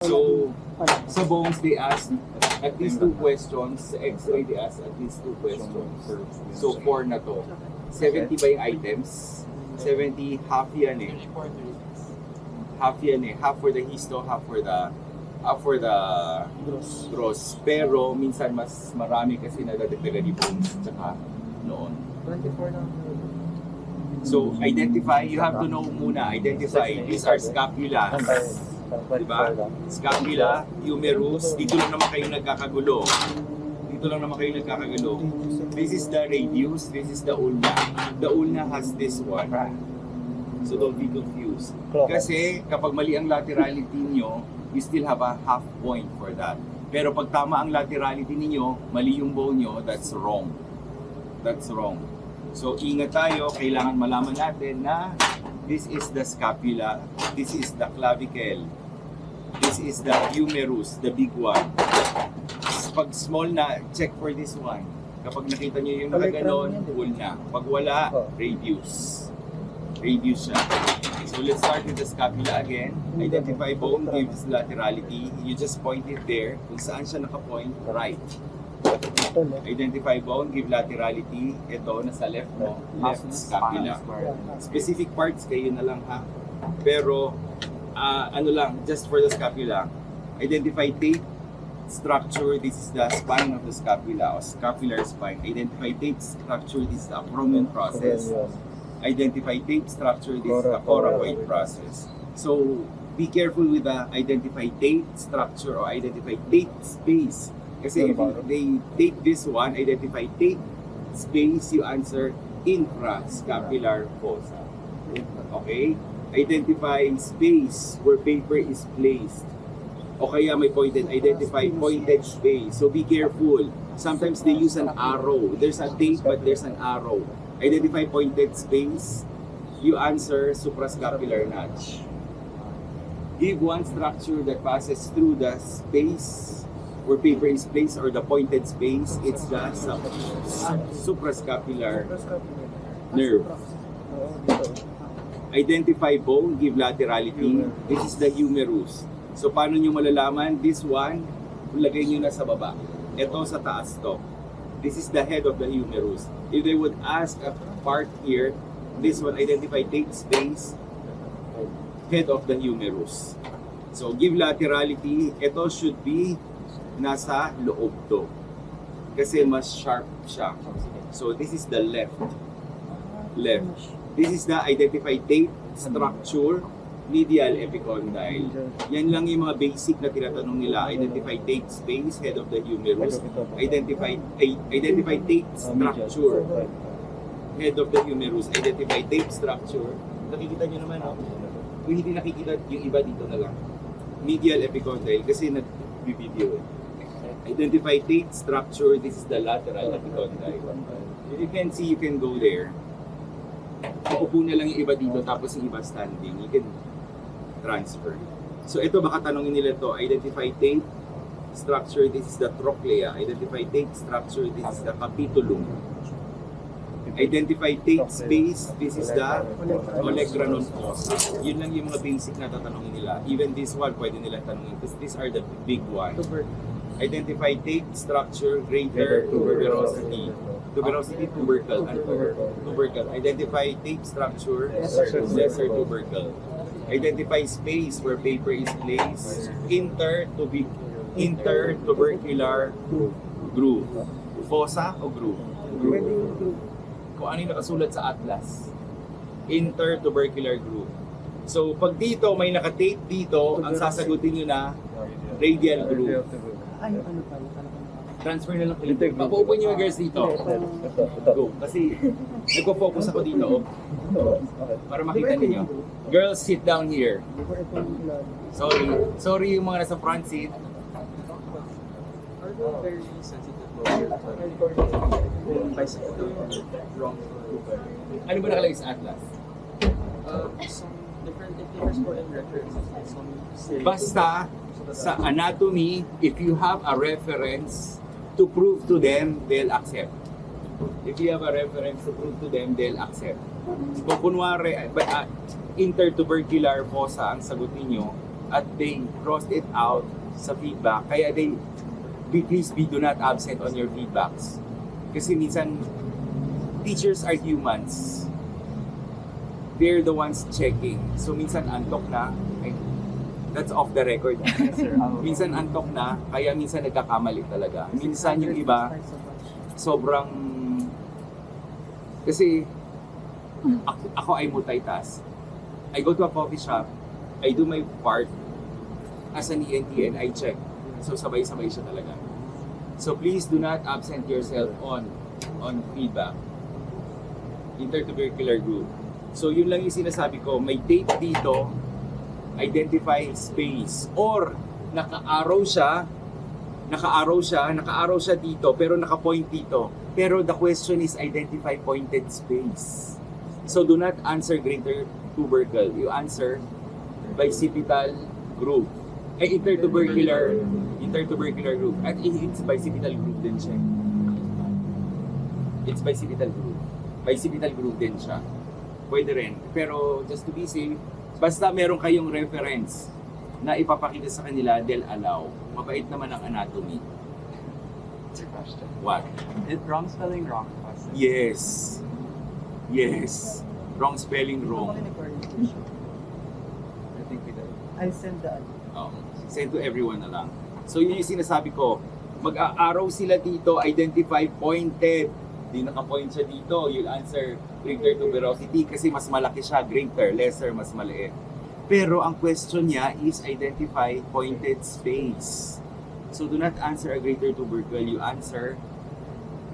So, sa bones, they ask at least 2 questions. Sa x-ray, they ask at least 2 questions. So, 4 na to. 70 ba yung items? 70, half yan eh. Half yan eh. Half for the histo, half for the gross. Pero, minsan mas marami kasi nadadagdagan ni bones tsaka noon. 24 lang. So, identify. You have to know muna. Identify. These are scapula. Diba? Scapula, humerus, dito lang naman kayo nagkakagulo. This is the radius, this is the ulna. The ulna has this one. So don't be confused. Kasi kapag mali ang laterality niyo, you still have a half point for that. Pero pag tama ang laterality niyo, mali yung bone niyo, that's wrong. That's wrong. So ingat tayo, kailangan malaman natin na this is the scapula, this is the clavicle, this is the humerus, the big one. Pag small na, check for this one. Kapag nakita nyo yung nakaganon, ulna. Pag wala, radius. Radius siya. So let's start with the scapula again. Identify bone, gives laterality. You just point it there. Kung saan siya nakapoint, right. Identify bone, give laterality. Ito, nasa left mo, left scapula. Specific parts, kayo na lang ha. Pero, ano lang, just for the scapula. Identify tape, structure, this is the spine of the scapula, or scapular spine. Identify tape, structure, this is the acromion process. Identify tape, structure, this is the coracoid process. So, be careful with the identify tape, structure, or identify tape, space. Kasi if they take this one, identify tape, space, you answer infrascapular fossa. Okay? Identify space where paper is placed. O kaya may pointed, identify pointed space. So be careful. Sometimes they use an arrow. There's a tape but there's an arrow. Identify pointed space. You answer suprascapular notch. Give one structure that passes through the space where paper is placed or the pointed space. It's the suprascapular nerve. Identify bone, give laterality. This is the humerus. So paano nyo malalaman? This one, lagay nyo na sa baba. Ito sa taas to. This is the head of the humerus. If they would ask a part here, this one, identify tape space, head of the humerus. So give laterality. Ito should be nasa loob to. Kasi mas sharp siya. So this is the left. Left. This is the identify tape, structure, medial epicondyle. Yan lang yung mga basic na tinatanong nila. Identify tape space, head of the humerus. Identify tape structure, head of the humerus. Identify tape structure. Nakikita nyo naman, no? Kung hindi nakikita yung iba dito na lang. Medial epicondyle kasi nag-video eh. Identify tape structure. This is the lateral epicondyle. If you can see, you can go there. Upo na lang yung iba dito tapos yung iba standing. You can transfer. So ito baka tanongin nila to. Identify tape structure. This is the trochlea. Identify tape structure. This is the capitulum. Identify tape space. This is the olecranon fossa. Yun lang yung mga basic na tatanungin nila. Even this one pwede nila tanongin because these are the big ones. Identify tape structure, greater tuberosity. Tuberosity, tubercle, and tubercle. Identify tape structure, lesser tubercle. Identify space where paper is placed. Intertubercular groove. Fossa o groove? Groove. Kung ano yung nakasulat sa atlas. Intertubercular groove. So pag dito may naka-tape dito, ang sasagutin nyo na radial groove. Ano Transfer na lang ulit. Papupo niyo yung girls dito. Go. Kasi nagpo-focus ako dito. Para makita niyo. Girls, sit down here. Sorry. Sorry yung mga nasa front seat. Are they very sensitive wrong? Ano ba nakalagay sa atlas? Some different indicators for in reference. Basta sa anatomy, if you have a reference to prove to them, they'll accept. If you have a reference to prove to them, they'll accept. Kung kunwari, intertubercular fossa ang sagot niyo, at they crossed it out sa feedback. Kaya please do not absent on your feedbacks. Kasi minsan, teachers are humans. They're the ones checking. So minsan antok na. Ay, that's off the record. Yes, sir. Minsan antok na, kaya minsan nagkakamali talaga. Minsan yung iba, sobrang... Kasi ako ay multitask. I go to a coffee shop, I do my part as an ENT and I check. So sabay-sabay siya talaga. So please do not absent yourself on feedback. Intertubercular group. So yun lang yung sinasabi ko, may tape dito, identify space, or naka-arrow siya dito, pero naka-point dito. Pero the question is identify pointed space. So do not answer greater tubercle. You answer bicipital group. Ay, intertubercular group. At it's bicipital group din siya. It's bicipital group. Bicipital group din siya. Pwede rin. Pero just to be safe, basta meron kayong reference na ipapakita sa kanila, they'll allow. Mabait naman ang anatomy. It's a question. What? Is wrong spelling wrong? Question. Yes. Yes. Wrong spelling wrong. I think we did. I send the Send to everyone na lang. So yun yung sinasabi ko. Mag-a-arrow sila dito, identify pointed. Di naka-point siya dito, you'll answer greater tuberosity kasi mas malaki siya, greater, lesser, mas maliit. Pero ang question niya is identify pointed space. So do not answer a greater tubercle, you answer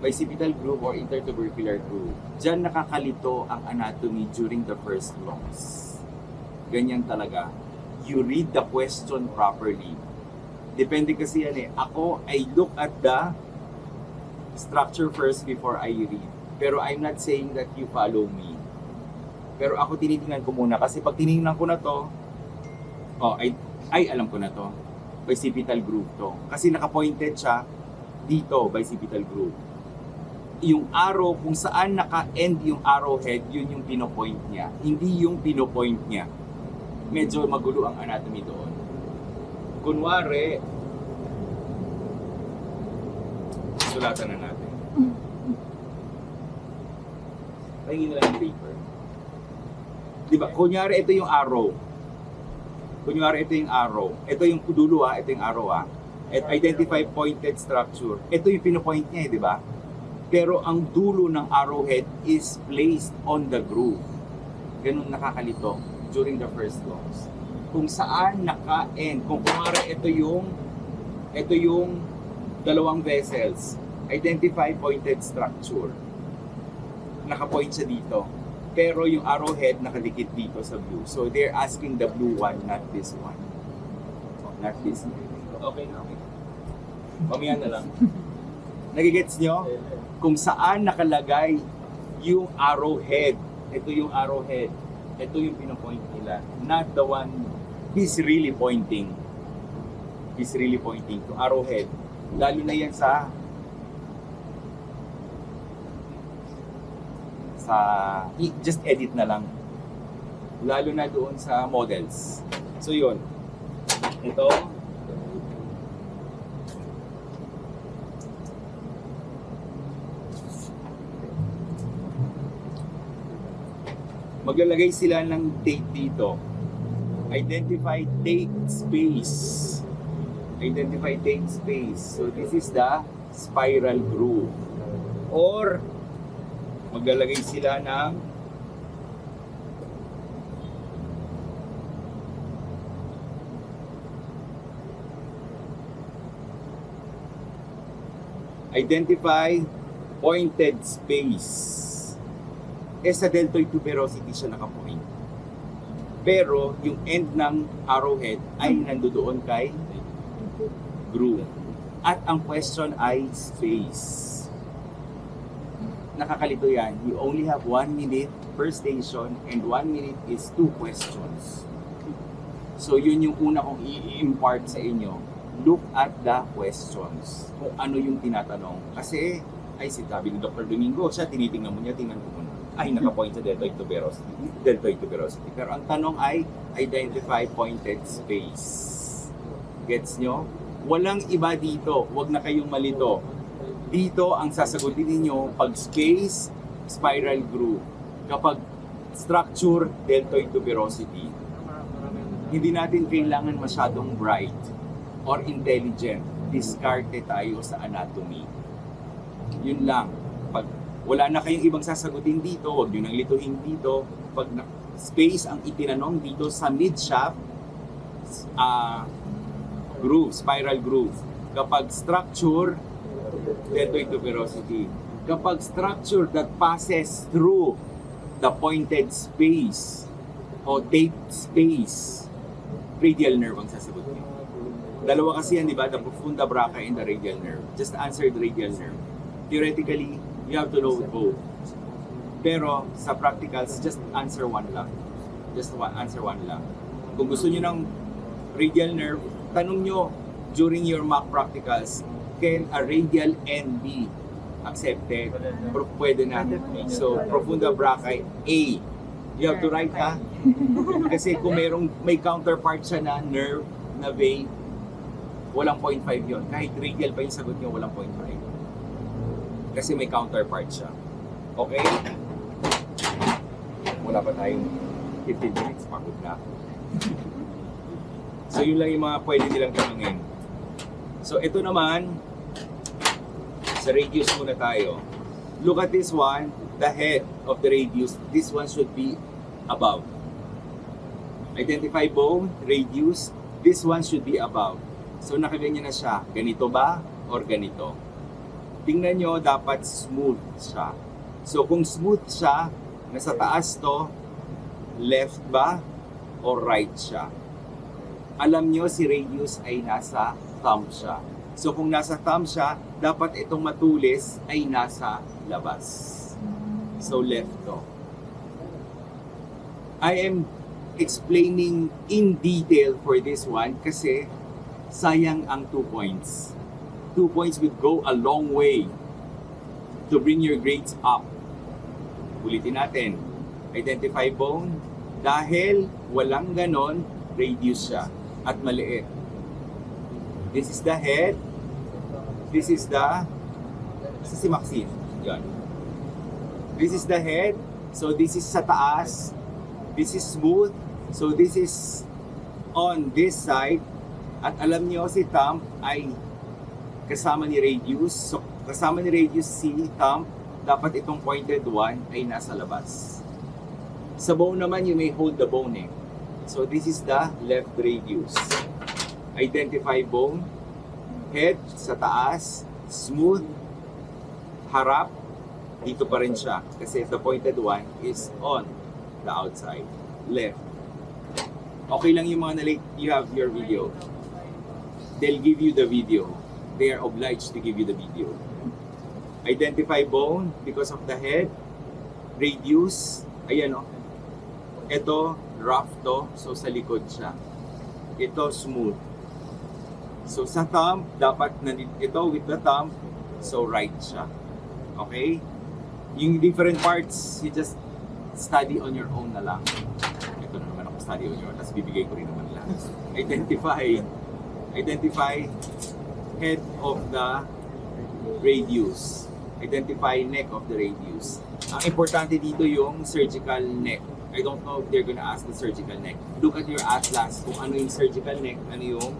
bicipital groove or intertubercular groove. Diyan nakakalito ang anatomy during the first longs. Ganyan talaga. You read the question properly. Depende kasi yan eh. Ako, I look at the structure first before I read. Pero I'm not saying that you follow me. Pero ako tinitingnan ko muna kasi pag tinignan ko na to, alam ko na to. Bicipital groove to. Kasi naka-pointed siya dito, bicipital groove. Yung arrow, kung saan naka-end yung arrowhead, yun yung pinopoint niya. Hindi yung pinopoint niya. Medyo magulo ang anatomy doon. Kunwari, sulatan na natin. Pahingin na lang yung paper. Diba? Kunyari, ito yung arrow. Ito yung dulo ito yung arrow At identify pointed structure. Ito yung pinopoint niya di ba? Pero ang dulo ng arrowhead is placed on the groove. Ganun nakakalito during the first longs. Kung saan naka-end. Kung kumara ito yung dalawang vessels. Identify pointed structure. Naka-point siya dito. Pero yung arrowhead nakadikit dito sa blue. So they're asking the blue one, not this one. Not this one. Okay na, okay. Mamaya na lang. Nagigets nyo? Kung saan nakalagay yung arrowhead. Ito yung arrowhead. Ito yung pinapoint nila. Not the one he's really pointing. He's really pointing to arrowhead. Lalo na yan sa just edit na lang. Lalo na doon sa models. So yun. Ito. Maglalagay sila ng tape dito. Identify tape space. Identify tape space. So this is the spiral groove. Or maglalagay sila ng identify pointed space. Sa deltoid tuberosity siya nakapoint. Pero yung end ng arrowhead ay nandoon kay groove. At ang question ay space. Nakakalito yan. You only have 1 minute per station and 1 minute is 2 questions. So yun yung una kong i-impart sa inyo. Look at the questions. Kung ano yung tinatanong. Kasi, ay sabi ni Dr. Domingo, siya tinitingnan mo niya, tingnan ko muna. ay nakapoint sa deltoid tuberosity. Pero ang tanong ay identify pointed space. Gets nyo? Walang iba dito. Huwag na kayong malito. Dito ang sasagutin ninyo pag space, spiral groove. Kapag structure, deltoid tuberosity. Hindi natin kailangan masyadong bright or intelligent. Diskarte tayo sa anatomy. Yun lang. Pag wala na kayong ibang sasagutin dito, huwag nyo nang lituhin dito. Pag space ang itinanong dito sa mid-shaft, groove, spiral groove. Kapag structure, deltoid tuberosity. Kapag structure that passes through the pointed space o taped space, radial nerve ang sasagot niyo. Dalawa kasi yan, di ba? The profunda brachii and the radial nerve. Just answer the radial nerve. Theoretically, you have to know both. Pero sa practicals, just answer one lang. Answer one lang. Kung gusto niyo ng radial nerve, tanong nyo during your mock practicals, can a radial end be accepted? Pwede na. So, profunda brachii, A. You have to write, ha? Kasi kung may counterpart siya na nerve, na vein, walang 0.5 yun. Kahit radial pa yung sagot nyo, walang 0.5. Kasi may counterpart siya. Okay? Wala pa tayong 15 minutes, pagod na. So yun lang yung mga pwede nilang tanungin. So ito naman, sa radius muna tayo. Look at this one, the head of the radius. This one should be above. Identify bone, radius. This one should be above. So nakaganyan na siya. Ganito ba or ganito? Tingnan nyo, dapat smooth siya. So kung smooth siya, nasa taas to, left ba or right siya? Alam nyo si radius ay nasa thumb siya. So kung nasa thumb siya, dapat itong matulis ay nasa labas. So left to. I am explaining in detail for this one kasi sayang ang 2 points. 2 points will go a long way to bring your grades up. Ulitin natin. Identify bone. Dahil walang ganon, radius siya at maliit. This is the head. This is the si Maxine. Yan. This is the head. So this is sa taas. This is smooth. So this is on this side. At alam niyo si thumb ay kasama ni radius. So kasama ni radius si thumb, dapat itong pointed one ay nasa labas. Sa bone naman, you may hold the bone eh. So this is the left radius. Identify bone. Head sa taas, smooth, harap, dito pa rin siya. Kasi the pointed one is on the outside, left. Okay lang yung mga na-late, you have your video. They'll give you the video. They are obliged to give you the video. Identify bone because of the head. Radius, ayan o. Ito, rough to, so sa likod siya. Ito, smooth. So sa thumb, dapat ito with the thumb, so right siya. Okay? Yung different parts, you just study on your own na lang. Ito na naman ako, study on your own, tapos bibigay ko rin naman lang. Identify head of the radius. Identify neck of the radius. Ang importante dito yung surgical neck. I don't know if they're gonna ask the surgical neck. Look at your atlas kung ano yung surgical neck, ano yung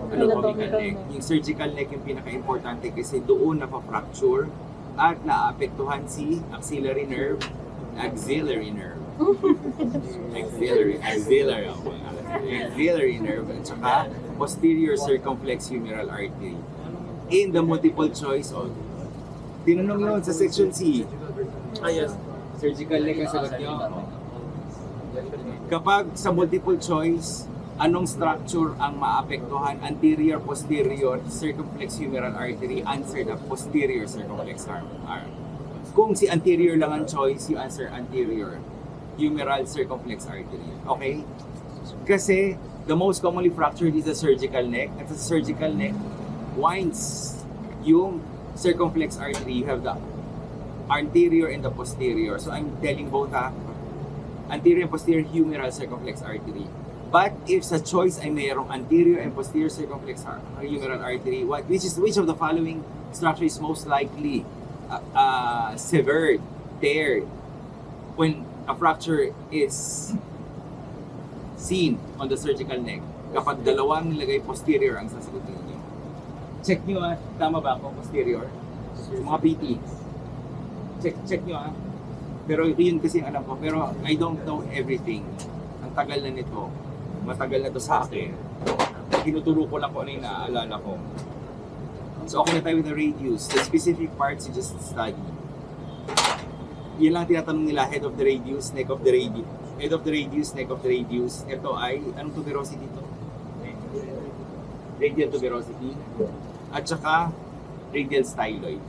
anatomical neck. Yung surgical neck yung pinaka-importante kasi doon napafracture at naapektuhan si axillary nerve, axillary nerve at saka posterior circumflex humeral artery. In the multiple choice, tinanong yun sa section C. Yes. Surgical neck ang sagot nyo. Kapag sa multiple choice, anong structure ang maapektuhan? Anterior, posterior, circumflex humeral artery. Answer the posterior circumflex arm. Kung si anterior lang ang choice, you answer anterior humeral circumflex artery. Okay? Kasi the most commonly fractured is the surgical neck. At sa surgical neck, winds yung circumflex artery. You have the anterior and the posterior. So I'm telling both anterior and posterior humeral circumflex artery. But if sa choice ay mayroong anterior and posterior circumflex humeral artery, which of the following structure is most likely severed, teared, when a fracture is seen on the surgical neck? Kapag dalawang nilagay posterior ang sasagutin niyo. Check niyo tama ba ako posterior? Mga PT. Check niyo Pero yun kasi ang alam ko. Pero I don't know everything. Ang tagal na nito. Matagal na to sa akin. Tinuturo ko lang kung ano yung naaalala ko. So okay na tayo with the radius. The specific parts you just study. Yan lang tinatanong nila, head of the radius, neck of the radius. Head of the radius, neck of the radius. Ito ay, anong tuberosity dito? Radial tuberosity. At saka, radial styloid.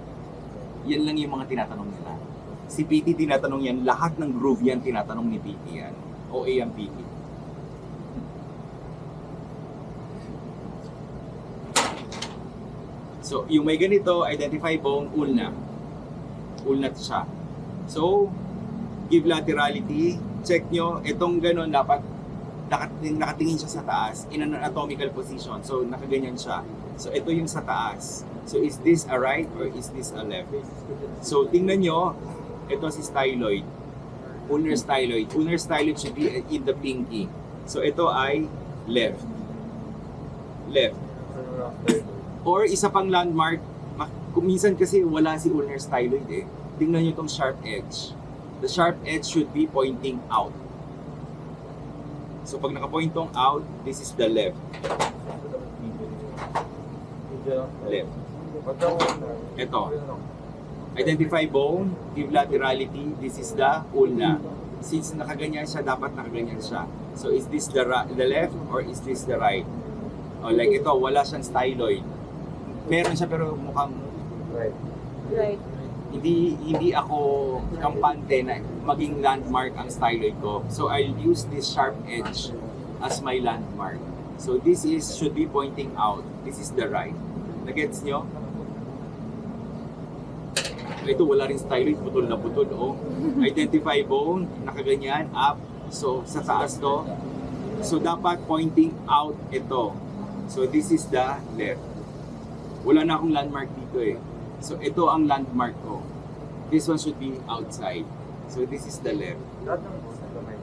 Yan lang yung mga tinatanong nila. Si PT tinatanong yan, lahat ng groove yan tinatanong ni PT yan. OA ang PT. So, yung may ganito, identify bone, ulna. Ulna siya. So, give laterality. Check nyo, itong ganon dapat nakatingin siya sa taas in an anatomical position. So, nakaganyan siya. So, ito yung sa taas. So, is this a right or is this a left? So, tingnan nyo, ito si styloid. Ulnar styloid. Ulnar styloid should be in the pinky. So, ito ay left. Left. Or isa pang landmark, minsan kasi wala si ulnar styloid eh. Tingnan nyo itong sharp edge. The sharp edge should be pointing out. So pag nakapoint tong out, this is the left. Left. Ito. Identify bone, give laterality, this is the ulna. Since nakaganyan siya, dapat nakaganyan siya. So is this the left or is this the right? Oh, like ito, wala siyang styloid. Meron siya pero mukhang Right. hindi ako kampante na maging landmark ang styloid ko. So I'll use this sharp edge as my landmark. So this should be pointing out. This is the right. Nagets nyo? Ito wala rin styloid, putol na putol. Oh. Identify bone, nakaganyan, up. So sa taas to. So dapat pointing out ito. So this is the left. Wala na akong landmark dito eh. So ito ang landmark ko. This one should be outside. So this is the left.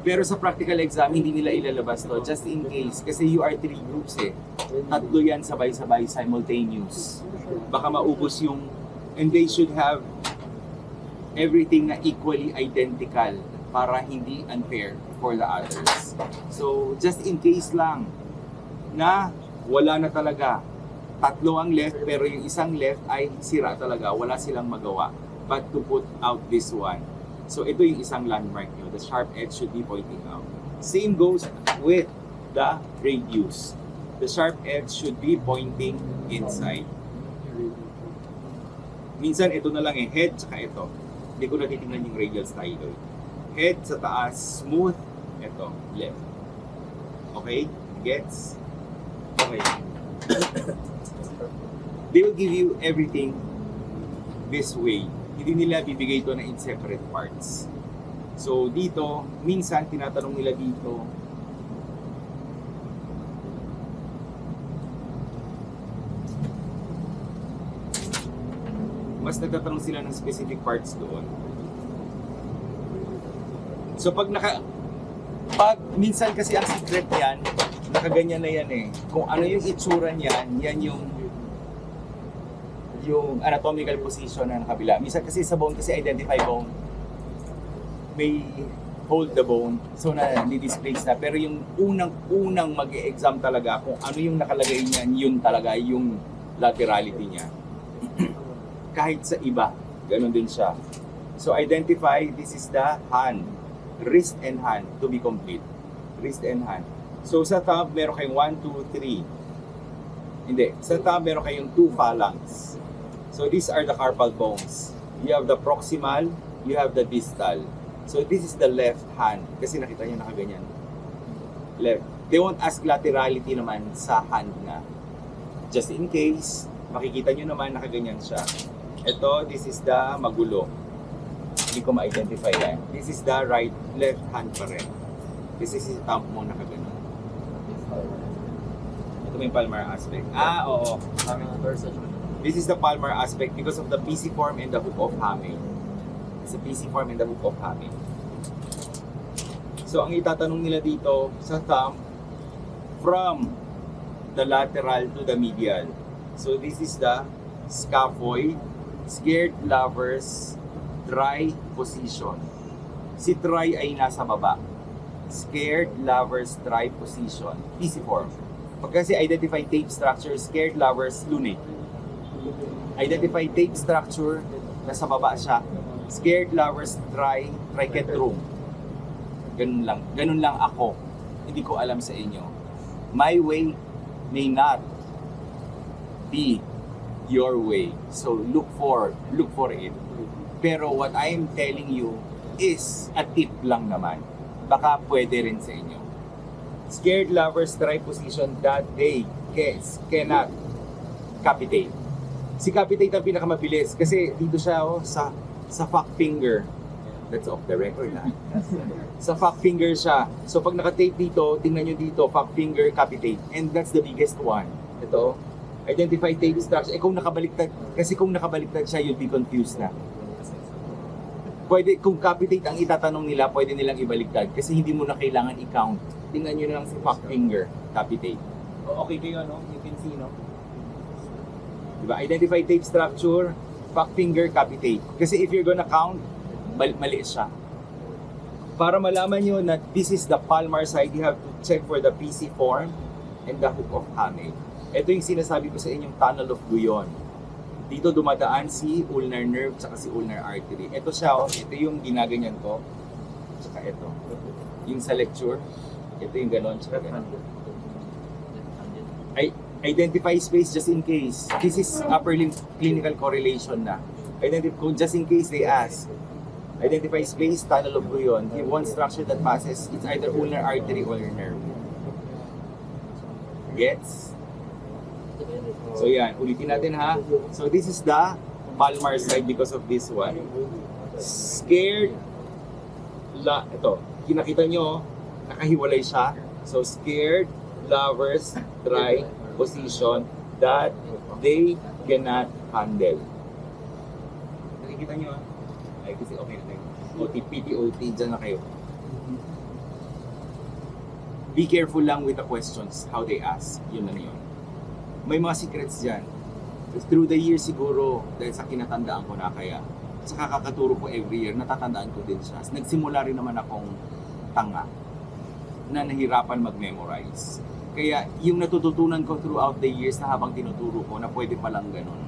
Pero sa practical exam, hindi nila ilalabas to. Just in case. Kasi you are 3 groups eh. Tatlo yan sabay-sabay, simultaneous. Baka maubos yung... And they should have everything na equally identical para hindi unfair for the others. So just in case lang na wala na talaga. Tatlo ang left, pero yung isang left ay sira talaga. Wala silang magawa but to put out this one. So ito yung isang landmark nyo. The sharp edge should be pointing out. Same goes with the radius. The sharp edge should be pointing inside. Minsan ito na lang eh, head tsaka ito. Hindi ko natitingnan yung radial styloid. Head sa taas, smooth. Ito, left. Okay? Gets? Okay. They will give you everything this way. Hindi nila bibigay ito na in separate parts. So dito, minsan tinatanong nila dito, mas nagtatanong sila ng specific parts doon. So pag minsan kasi ang secret yan, nakaganyan na yan eh. Kung ano yung itsura niyan, yan yung anatomical position na nakabila. Minsan kasi sa bone, kasi identify bone, may hold the bone, so na-displace na. Pero yung unang mag-e-exam talaga, kung ano yung nakalagay niyan, yun talaga yung laterality niya. Kahit sa iba, ganun din siya. So identify, this is the hand, wrist and hand to be complete. Wrist and hand. So sa thumb, meron kayong 1, 2, 3. Hindi. Sa thumb, meron kayong 2 phalanx. So these are the carpal bones. You have the proximal, you have the distal. So this is the left hand. Kasi nakita niyo nakaganyan. Left. They won't ask laterality naman sa hand na. Just in case, makikita niyo naman nakaganyan siya. Ito, this is the magulo. hindi ko ma-identify yan. This is the left hand pa rin. This is yung thumb mo nakagano. Ito may palmar aspect. Oo. This is the palmar aspect because of the pisiform and the hook of Hamel. It's the pisiform and the hook of Hamel. So, ang itatanong nila dito sa thumb, from the lateral to the medial. So, this is the scaphoid, scared lovers, dry position. Si dry ay nasa baba. Scared lovers, dry position. Pisiform. Pag kasi identify tape structure, scared lovers, lunate. Identify tape structure, nasa baba siya. Scared lovers, dry, trichotrum. Ganun lang. Ganun lang ako. Hindi ko alam sa inyo. My way may not be your way. So look for it. Pero what I am telling you is a tip lang naman. Baka pwede rin sa inyo. Scared lovers try position that they cannot capitate. Si capitate ang pinakamabilis kasi dito siya sa fuck finger. That's off the record na. Sa fuck finger siya. So pag naka-tape dito, tingnan nyo dito, fuck finger, capitate. And that's the biggest one. Ito, identify tape structure. Kung nakabaliktad, kasi kung nakabaliktad siya, you'll be confused na. Pwede, kung capitate ang itatanong nila, pwede nilang ibaliktad kasi hindi mo na kailangan i-count. Tingnan nyo na lang si fuck finger, capitate. Okay kayo, no? You can see, no? Diba? Identify tape structure, fuck finger, capitate. Kasi if you're gonna count, mali siya. Para malaman nyo na this is the palmar side, you have to check for the pisiform and the hook of Hamel. Ito yung sinasabi ko sa inyong tunnel of Guyon. Dito dumadaan si ulnar nerve tsaka si ulnar artery. Ito siya, ito yung ginaganyan ko. Tsaka ito. Yung sa lecture, ito yung ganon, tsaka ganon. Identify space just in case. This is upper limb clinical correlation na. Just in case they ask. Identify space, tunnel of Guyon. Give one structure that passes, it's either ulnar artery or nerve. Gets? So yan, ulitin natin ha. So this is the palmar side because of this one. Scared, ito, kinakita nyo, nakahiwalay siya. So scared, lovers, try, position that they cannot handle. Nakikita nyo ha? Ay, kasi okay na tayo. PTOT, dyan na kayo. Be careful lang with the questions, how they ask. Yun na yun. May mga secrets dyan. Through the years siguro, dahil sa kinatandaan ko na kaya, sa kakaturo ko every year, natatandaan ko din siya. Nagsimula rin naman akong tanga na nahirapan mag-memorize. Kaya yung natututunan ko throughout the years na habang tinuturo ko na pwede palang ganun.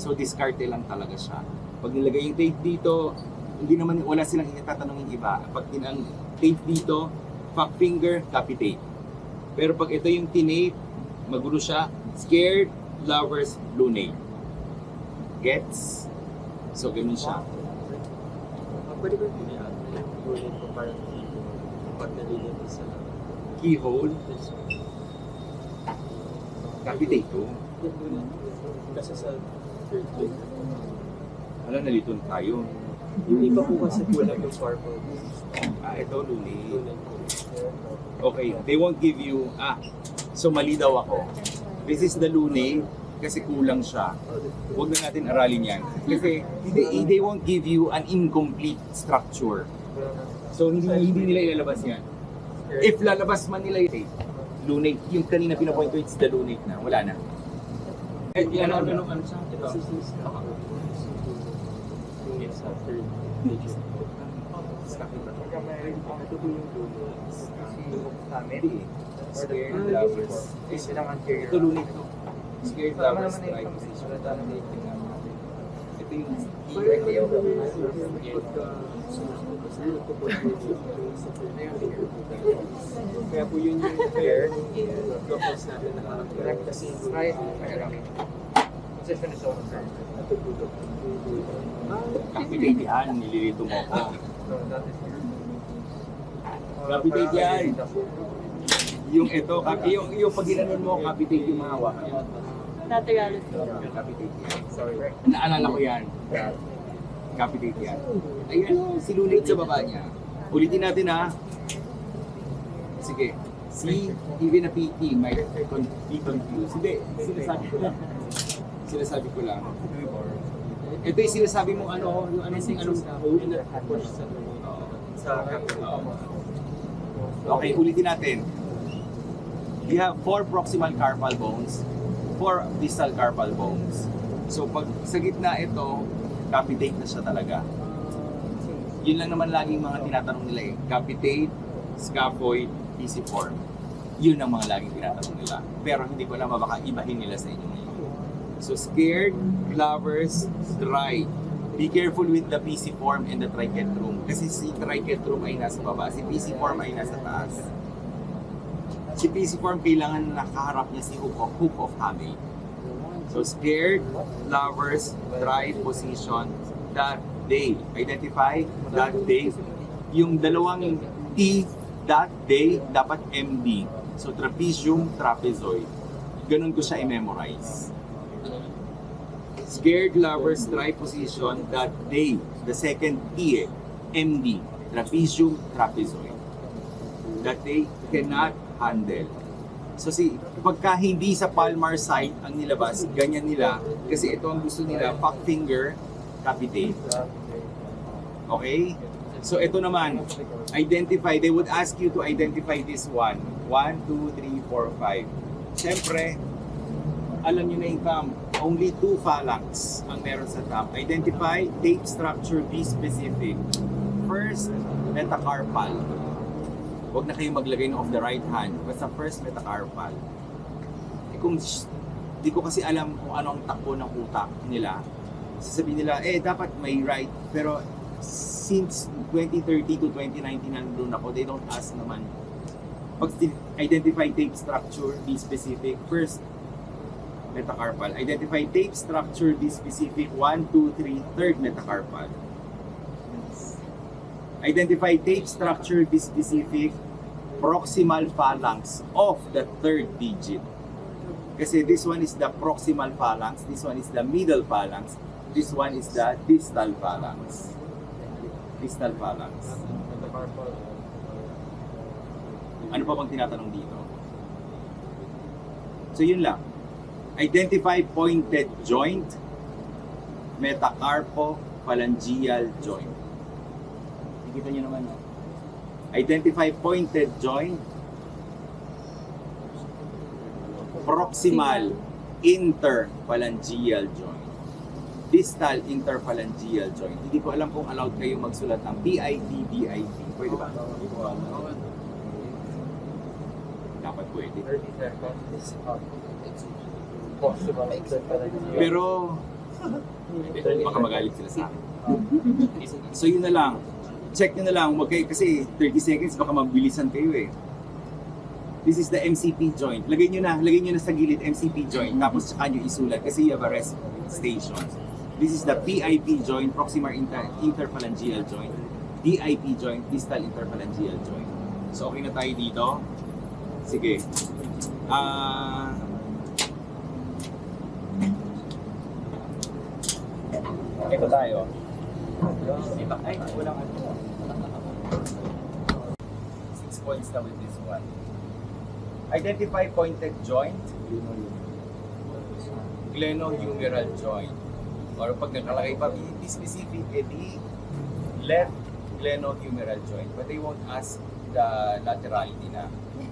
So diskarte lang talaga siya. Pag nilagay yung tape dito, hindi naman, wala silang itatanongin iba. Pag tinang tape dito, fuck finger, capitate. Pero pag ito yung tinape, magulo siya, scared, lovers, lunate. Gets? So, ganun siya. Pwede ko yung unit ko parang pag nalilabas sa Keyhole, capitate to. kasi sa third week. Alam, naliton tayo. Yung iba po kasi kulang yung purple. Ito, lunate. Okay, they won't give you, so mali daw ako. This is the lunate kasi kulang siya. Huwag na natin aralin yan. Kasi they won't give you an incomplete structure. So hindi nila ilalabas yan. If lalabas man nila yung lunate, yung kanina pinapoint ko, it's the lunate na. Wala na. Ano siya? Ito. Sa third week. Ito po yung Hindi. Scared lovers. Ito lunate to. Scared lovers, try position. Ito yung Kaya po yun yung pair, couples natin na kasi right. Position is over. capitate yan, nililito mo ako. Capitate yan. Yung ito, yung pag ginanon mo, capitate yung mga hawakan. Laterality. Capitate yan. Sorry. Naalala ko yan. Capitate yan. Ayan, silulit sa baba niya. Ulitin natin ha. Sige. See, even a PT might be confused. Hindi, sinasabi ko lang. Sinasabi ko lang. Ito yung sinasabi mo ano, yung anong push sa capital. Okay, ulitin natin. We have 4 proximal carpal bones, 4 distal carpal bones. So pag sa gitna ito, capitate na siya talaga. Yun lang naman laging mga tinatanong nila eh. Capitate, scaphoid, pisiform. Yun ang mga laging tinatanong nila. Pero hindi ko alam, baka ibahin nila sa inyo ngayon. So scared, clavers, dry. Be careful with the pisiform and the trichotrum. Kasi si trichotrum ay nasa baba, si pisiform ay nasa taas. Si pisiform kailangan nakaharap niya si hook of Hamel. So scared, clavers, dry position, that day. Identify that day. Yung dalawang T, that day, dapat MD. So trapezium, trapezoid. Ganun ko siya i-memorize. Scared lovers, try position, that day. The second T, MD. Trapezium, trapezoid. That they cannot handle. So pagka hindi sa palmar side ang nilabas, ganyan nila. Kasi ito ang gusto nila, pack finger, capitate. Okay? So ito naman, identify, they would ask you to identify this one. 1, 2, 3, 4, 5. Siyempre, alam nyo na yung thumb, only 2 phalanx ang meron sa thumb. Identify, tape structure, be specific. First, metacarpal. Huwag na kayong maglagay of the right hand. Basta first, metacarpal. Kung di ko kasi alam kung ano ang takbo ng utak nila, sasabihin nila, dapat may right. Pero since 2030 to 2019 nandun ako, they don't ask naman. Pag identify tape structure, be specific. First, metacarpal. Identify tape structure, be specific. 1, 2, 3, third metacarpal. Identify tape structure, be specific. Proximal phalanx of the third digit. Kasi this one is the proximal phalanx, this one is the middle phalanx, this one is the distal phalanx. Distal phalanx. Ano pa bang tinatanong dito? So yun lang. Identify pointed joint, metacarpophalangeal joint. Nakikita nyo naman. No? Identify pointed joint, proximal interphalangeal joint, distal interphalangeal joint. Hindi ko alam kung allowed kayo magsulat ng PIT, BIT. Pwede ba? Dapat pwede. 30 seconds. Possible. Pero, baka magalit sila sa akin. So yun na lang. Check nyo na lang. Huwag kayo, kasi 30 seconds baka mabilisan kayo eh. This is the MCP joint. Lagay nyo na sa gilid MCP joint. Tapos saka nyo isulat kasi you have a rest station. This is the PIP joint, proximal interphalangeal joint. DIP joint, distal interphalangeal joint. So okay na tayo dito. Sige. Ito tayo. Ay, walang ano. 6 points na with this one. Identify pointed joint, glenohumeral joint. Or pag nakalagay pa, be specific, the left glenohumeral joint. But they won't ask the laterality na.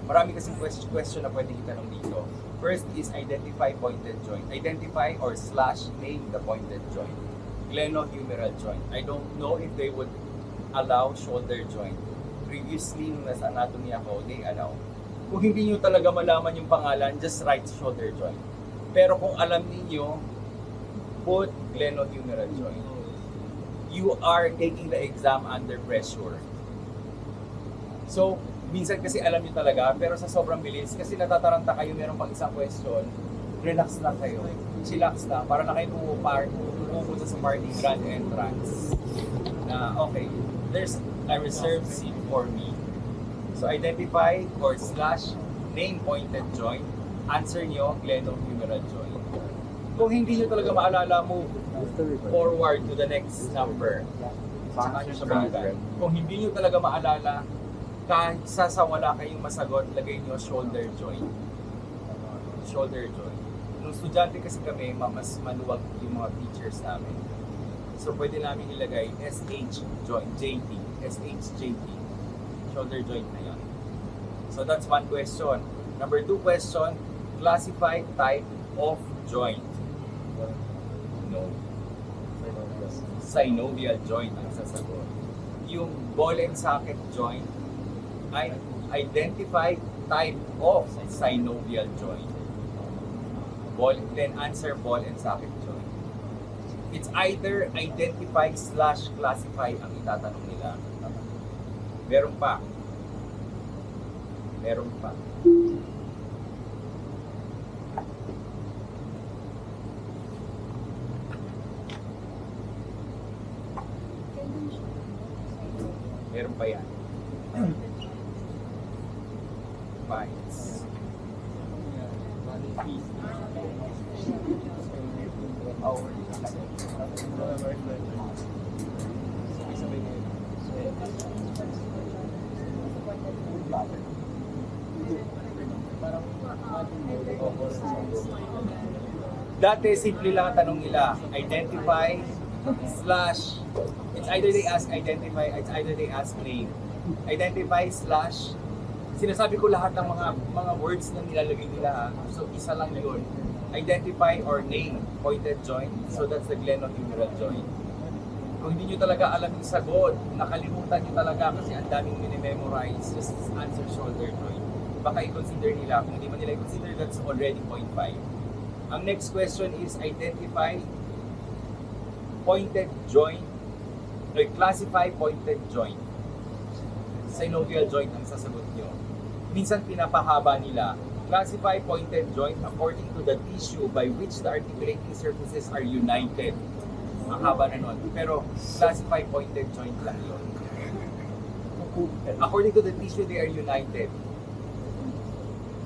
Marami kasing question na pwede itanong dito. First is identify pointed joint. Identify or / name the pointed joint. Glenohumeral joint. I don't know if they would allow shoulder joint. Previously, nung nasa anatomy ako, they allow. Kung hindi nyo talaga malaman yung pangalan, just write shoulder joint. Pero kung alam niyo, put glenohumeral joint. You are taking the exam under pressure. So, minsan kasi alam nyo talaga, pero sa sobrang bilis, kasi natataranta kayo, meron pang isang question, relax lang kayo. Chillax lang, para na kayo pupunta sa party grand entrance. Na, okay, there's a reserved seat for me. So, identify or / name pointed joint. Answer nyo, glenohumeral joint. Kung hindi nyo talaga maalala, move forward to the next number. Saka nyo siya balikan. Kung hindi nyo talaga maalala, kahit sasawala kayong masagot, lagay nyo shoulder joint. Shoulder joint. Nung estudyante kasi kami, mas maluwag yung mga teachers namin. So pwede namin ilagay SH joint, JT, SH JT. Shoulder joint na yun. So that's one question. Number 2 question, classify type of joint. No. Synovial joint ang sasagot. Yung ball and socket joint ay identify type of synovial joint. Then answer ball and socket joint. It's either identify / classify ang itatanong nila. Meron pa. Meron pa. Meron pa yan. Bites. Dati, simple lang ang tanong nila. Identify / it's either they ask identify, it's either they ask name. Identify / sinasabi ko lahat ng mga words na nilalagay nila ha. So, isa lang yun. Identify or name pointed joint. So, that's the glenohumeral joint. Kung hindi nyo talaga alam yung sagot, nakalimutan nyo talaga kasi ang daming minimemorize, just answer shoulder joint. Baka i-consider nila. Kung hindi man nila i-consider, that's already 0.5. Ang next question is identify pointed joint, or classify pointed joint. Synovial joint ang sasagot nyo. Minsan pinapahaba nila. Classify pointed joint according to the tissue by which the articulating surfaces are united. Ang haba na nun. Pero classify pointed joint lang yun. According to the tissue, they are united.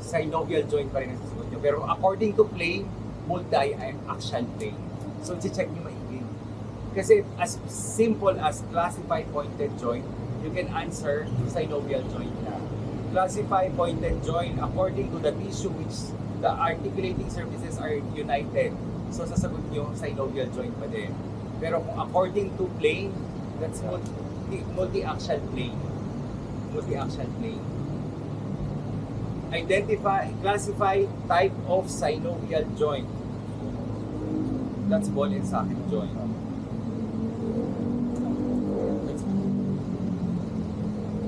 Synovial joint pa rin ang sasagot nyo. Pero according to plane, multi-axial plane. So, check nyo maigi. Kasi as simple as classify pointed joint, you can answer synovial joint na. Classify pointed joint according to the tissue which the articulating surfaces are united. So, sasagot nyo synovial joint pa din. Pero kung according to plane, that's multi-axial plane. Multi-axial plane. Classify type of synovial joint. That's ball and socket joint.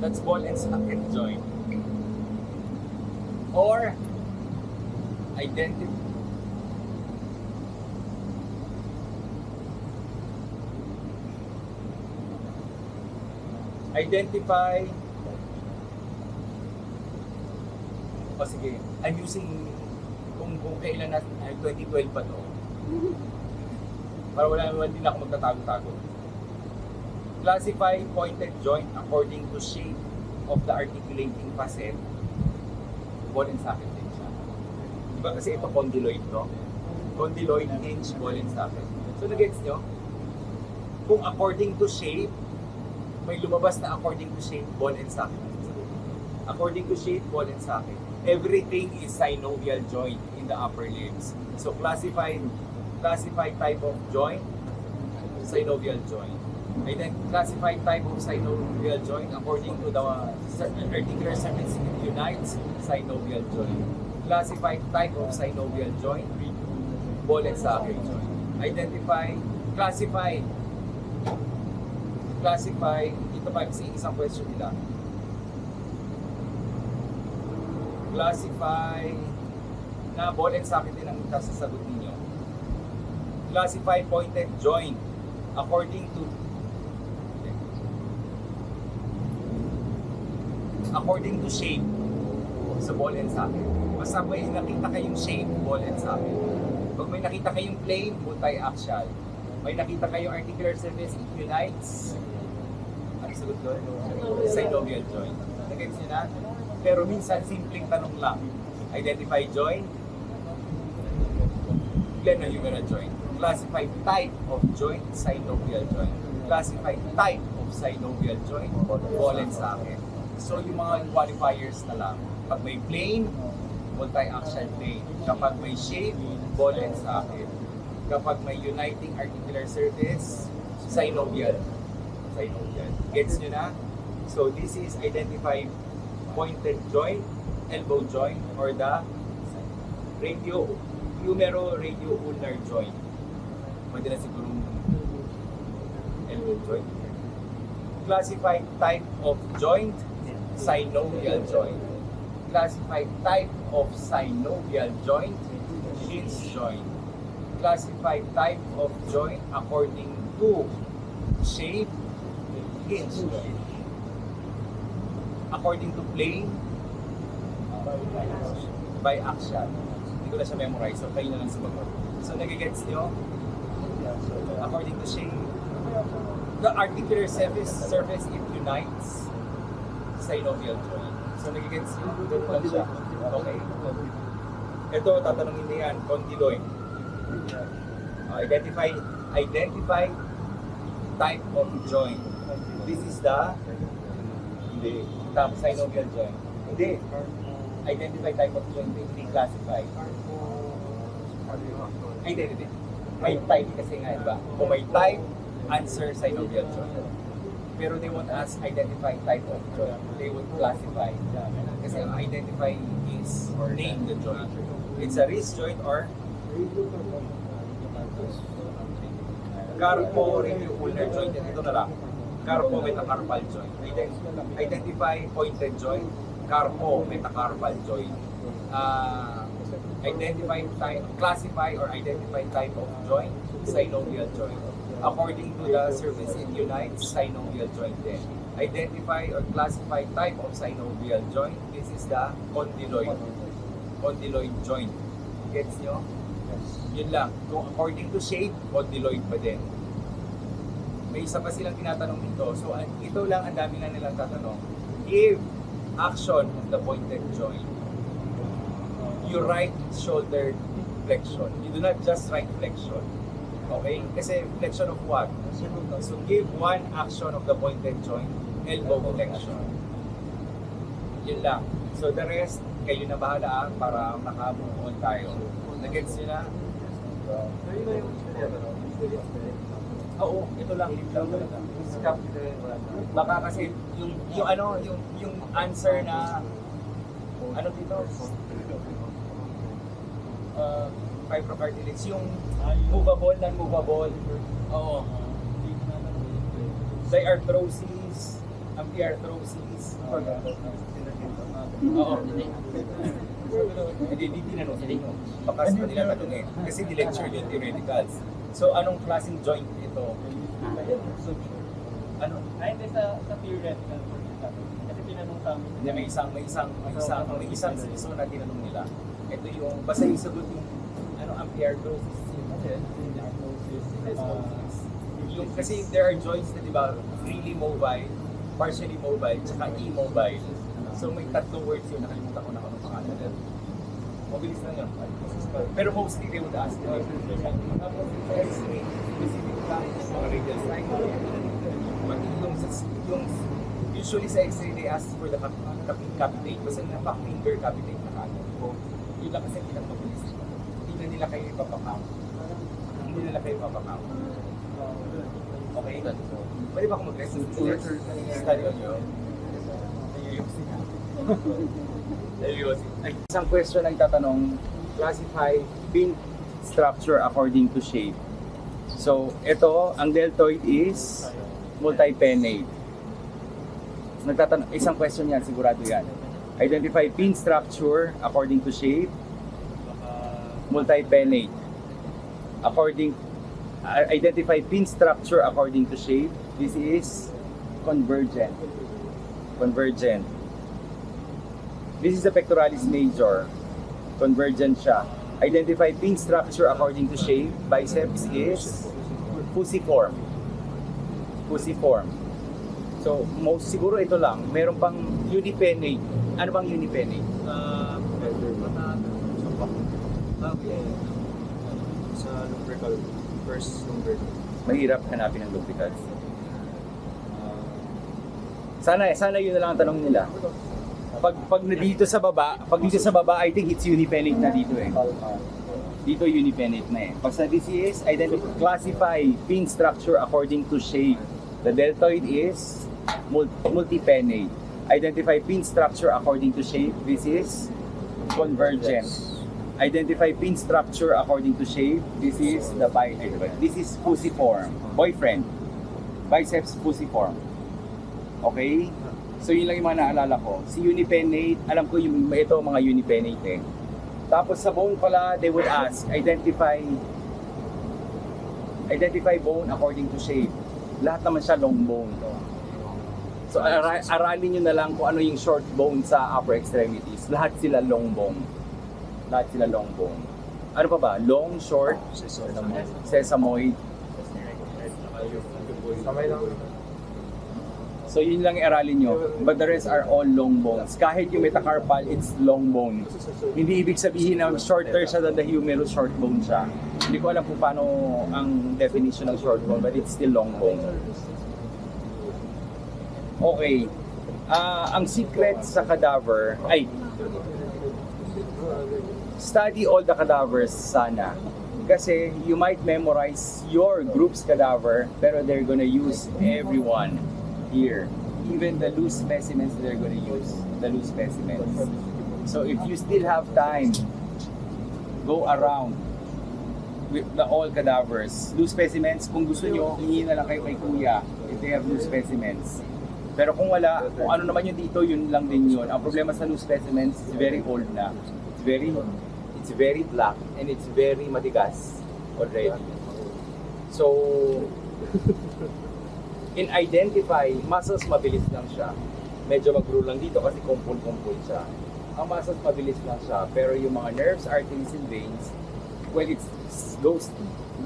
That's ball and socket joint. Or identify. O sige, I'm using kung kailan natin, 2012 pa to. Para wala naman din ako magtatago-tago. Classify pointed joint according to shape of the articulating facet. Ball and socket din siya. Diba kasi ito condyloid to? Condyloid, hinge, ball and socket. So nag-gets nyo? Kung according to shape, may lumabas na according to shape, ball and socket. According to shape, ball and socket. Everything is synovial joint in the upper limbs. So classify type of joint, synovial joint. And then classify type of synovial joint according to the articular surface it unites, synovial joint. Classify type of synovial joint, ball and socket joint. Classify, ito pa kasi isang question nila. Classify na ball and socket din ang sasagot ninyo. Classify pointed joint according to shape sa ball and socket. Basta may nakita kayong shape, ball and socket. Pag may nakita kayong plane, multi-axial. May nakita kayong articular surface, it unites. Ano sagot doon? Synovial joint. Nag-gets nyo na? Pero minsan, simpleng tanong lang. Identify joint. glenohumeral joint. Classified type of joint, synovial joint. Classified type of synovial joint, ball and socket. So yung mga qualifiers na lang. Pag may plane, multi-axial plane. Kapag may shape, ball and socket. Kapag may uniting articular surface, synovial. Synovial. Gets nyo na? So this is identified pointed joint, elbow joint, or the humero-radio-ulnar joint. Pwede na siguro elbow joint. Classified type of joint, synovial joint. Classified type of synovial joint, hinge joint. Classified type of joint according to shape, hinge joint. According to plane, biaxial. Hindi ko na siya memorize, so kayo na lang sumagot. So nagigets nyo? According to shape, the articular surface it unites synovial joint. So nagigets nyo? Ganun lang siya. Okay. Ito, tatanungin niya yan, condyloid. Identify type of joint. This is the synovial joint. Hindi. Identify type of joint. Hindi classify. Hindi. May type kasi nga, di ba? Kung may type, answer synovial joint. Pero they won't ask identify type of joint. They would classify. Kasi ang identify is name the joint. It's a wrist joint or carpo-radio-ulnar joint. Ito na lang. Carpo-metacarpal joint. Identify pointed joint. Carpo-metacarpal joint. Identify type, classify or identify type of joint, synovial joint. According to the surface it unites, synovial joint then. Identify or classify type of synovial joint. This is the condyloid joint. Gets nyo? Yun lang. Kung according to shape, condyloid pa din. May isa pa silang tinatanong dito. So ito lang, ang dami na nilang tatanong. If action of the pointed joint, you right shoulder flexion. You do not just right flexion. Okay? Kasi flexion of what? So give one action of the pointed joint, elbow flexion. Yun lang. So the rest, kayo na bahala para maka-move on tayo. Nag-gets nyo na? Oo, ito lang. Baka kasi yung answer na ano dito? Fibrocartilage, yung movable, non-movable. Oo. Diarthrosis, amphiarthrosis. Oo. Hindi tinanong sa inyo. Baka sa kanila tanongin. Kasi di-lecture yung theoreticals. So, anong klaseng joint ito? Ano? Ay, hindi sa theoretical. Kasi tinanong sa amin. Hindi, may isang season na tinanong nila. Ito yung, basta yung sagot yung amphiarthrosis. Yung, kasi there are joints na, di ba, freely mobile, partially mobile, tsaka immobile. So may tatlong words yun, nakalimutan ko na kung pangalan. Mabilis lang yun. Pero mostly they would ask them. Tapos x-ray, specific lang mga radial sign. Yung usually sa x-ray they ask for the capitate. Basta na finger capitate na kagad. Yun lang kasi pinagmabilis. Hindi na nila kayo ipapakount. Okay? Pwede ba akong mag-rest? Study on yun. Isang question ang tatanong, classify pin structure according to shape. So, ito, ang deltoid is multi-pennate. Isang question yan, sigurado yan. Identify pin structure according to shape, multi-pennate. Identify pin structure according to shape. This is convergent. This is the pectoralis major. Convergent siya. Identify pin structure according to shape. Biceps is fusiform. So, most siguro ito lang. Meron pang unipennate. Ano bang unipennate? circle. First number. Mahirap hanapin ang lubricants. Sana yun na lang ang tanong nila. Pag dito sa baba, I think it's unipennate na dito eh. Dito unipennate na eh. Pag sa DCS, classify pin structure according to shape. The deltoid is multipennate. Identify pin structure according to shape. This is convergent. Identify pin structure according to shape. This is this is fusiform. Boyfriend. Biceps fusiform. Okay? So yun lang yung mga naalala ko. Si unipennate, alam ko yung ito mga unipennate eh. Tapos sa bone pala, they would ask, identify bone according to shape. Lahat naman siya long bone. So aralin nyo na lang kung ano yung short bone sa upper extremities. Lahat sila long bone. Ano pa ba? Long, short, sesamoid. Samay lang. So yun lang i-aralin nyo. But the rest are all long bones. Kahit yung metacarpal, it's long bone. Hindi ibig sabihin na shorter siya than the humerus, short bone siya. Hindi ko alam kung paano ang definition ng short bone, but it's still long bone. Okay. Ang secret sa cadaver, study all the cadavers sana. Kasi you might memorize your group's cadaver, pero they're gonna use everyone here. Even the loose specimens, they're gonna use the loose specimens. So if you still have time, go around with the all cadavers. Loose specimens, kung gusto nyo, hingin na lang kayo kay kuya if they have loose specimens. Pero kung wala, kung ano naman yun dito, yun lang din yun. Ang problema sa loose specimens, it's very old na. It's very black and it's very matigas already. So, in identify, muscles mabilis lang siya. Medyo mag-grow lang dito kasi kumpul-kumpul siya. Ang muscles mabilis lang siya, pero yung mga nerves, arteries, and veins, well, it goes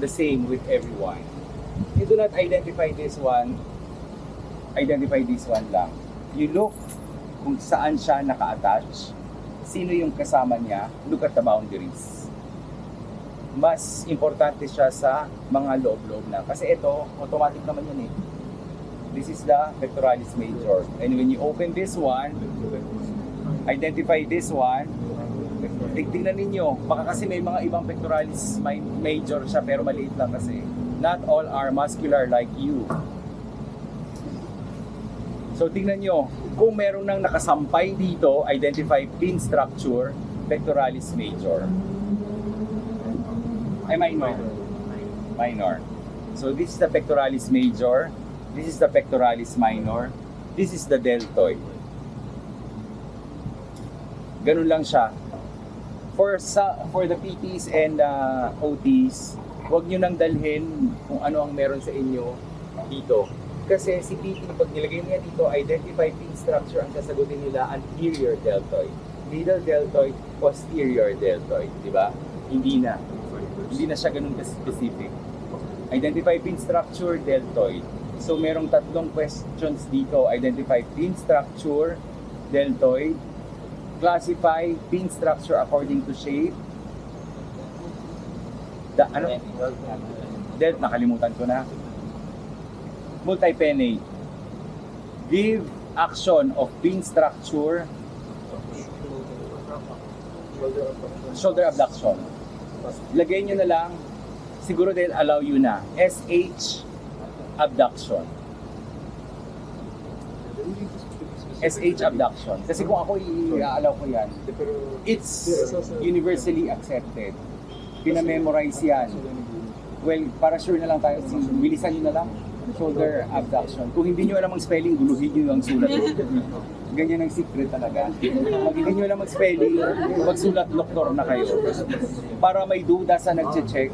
the same with everyone. You do not identify this one lang. You look kung saan siya naka-attach, sino yung kasama niya, look at the boundaries. Mas importante siya sa mga loob-loob na. Kasi ito, automatic naman yan eh. This is the pectoralis major. And when you open this one, identify this one, tignan ninyo, baka kasi may mga ibang pectoralis major siya pero maliit lang kasi. Not all are muscular like you. So tingnan nyo, kung meron nang nakasampay dito, identify pin structure, pectoralis major. Ay minor. So this is the pectoralis major. This is the pectoralis minor. This is the deltoid. Ganun lang siya. For the PTs and OTs, huwag nyo nang dalhin kung ano ang meron sa inyo dito. Kasi si PT, pag nilagay niya dito, identify pin structure, ang sasagutin nila, anterior deltoid. Middle deltoid, posterior deltoid. Diba? Hindi na siya ganun specific. Identify pin structure, deltoid. So merong tatlong questions dito. Identify pin structure, deltoid. Classify pin structure according to shape. Nakalimutan ko na. Multipennate. Give action of pin structure, shoulder abduction. Lagay nyo na lang, siguro dahil allow you na, SH abduction. SH abduction. Kasi kung ako i-allow ko yan, it's universally accepted. Pinamemorize yan. Well, para sure na lang tayo, bilisan nyo na lang, shoulder abduction. Kung hindi nyo alam ang spelling, guluhin nyo ang sulat. Ganyan ang secret talaga. Pag hindi nyo alam ang spelling, magsulat doktor na kayo. Para may duda sa nag-check,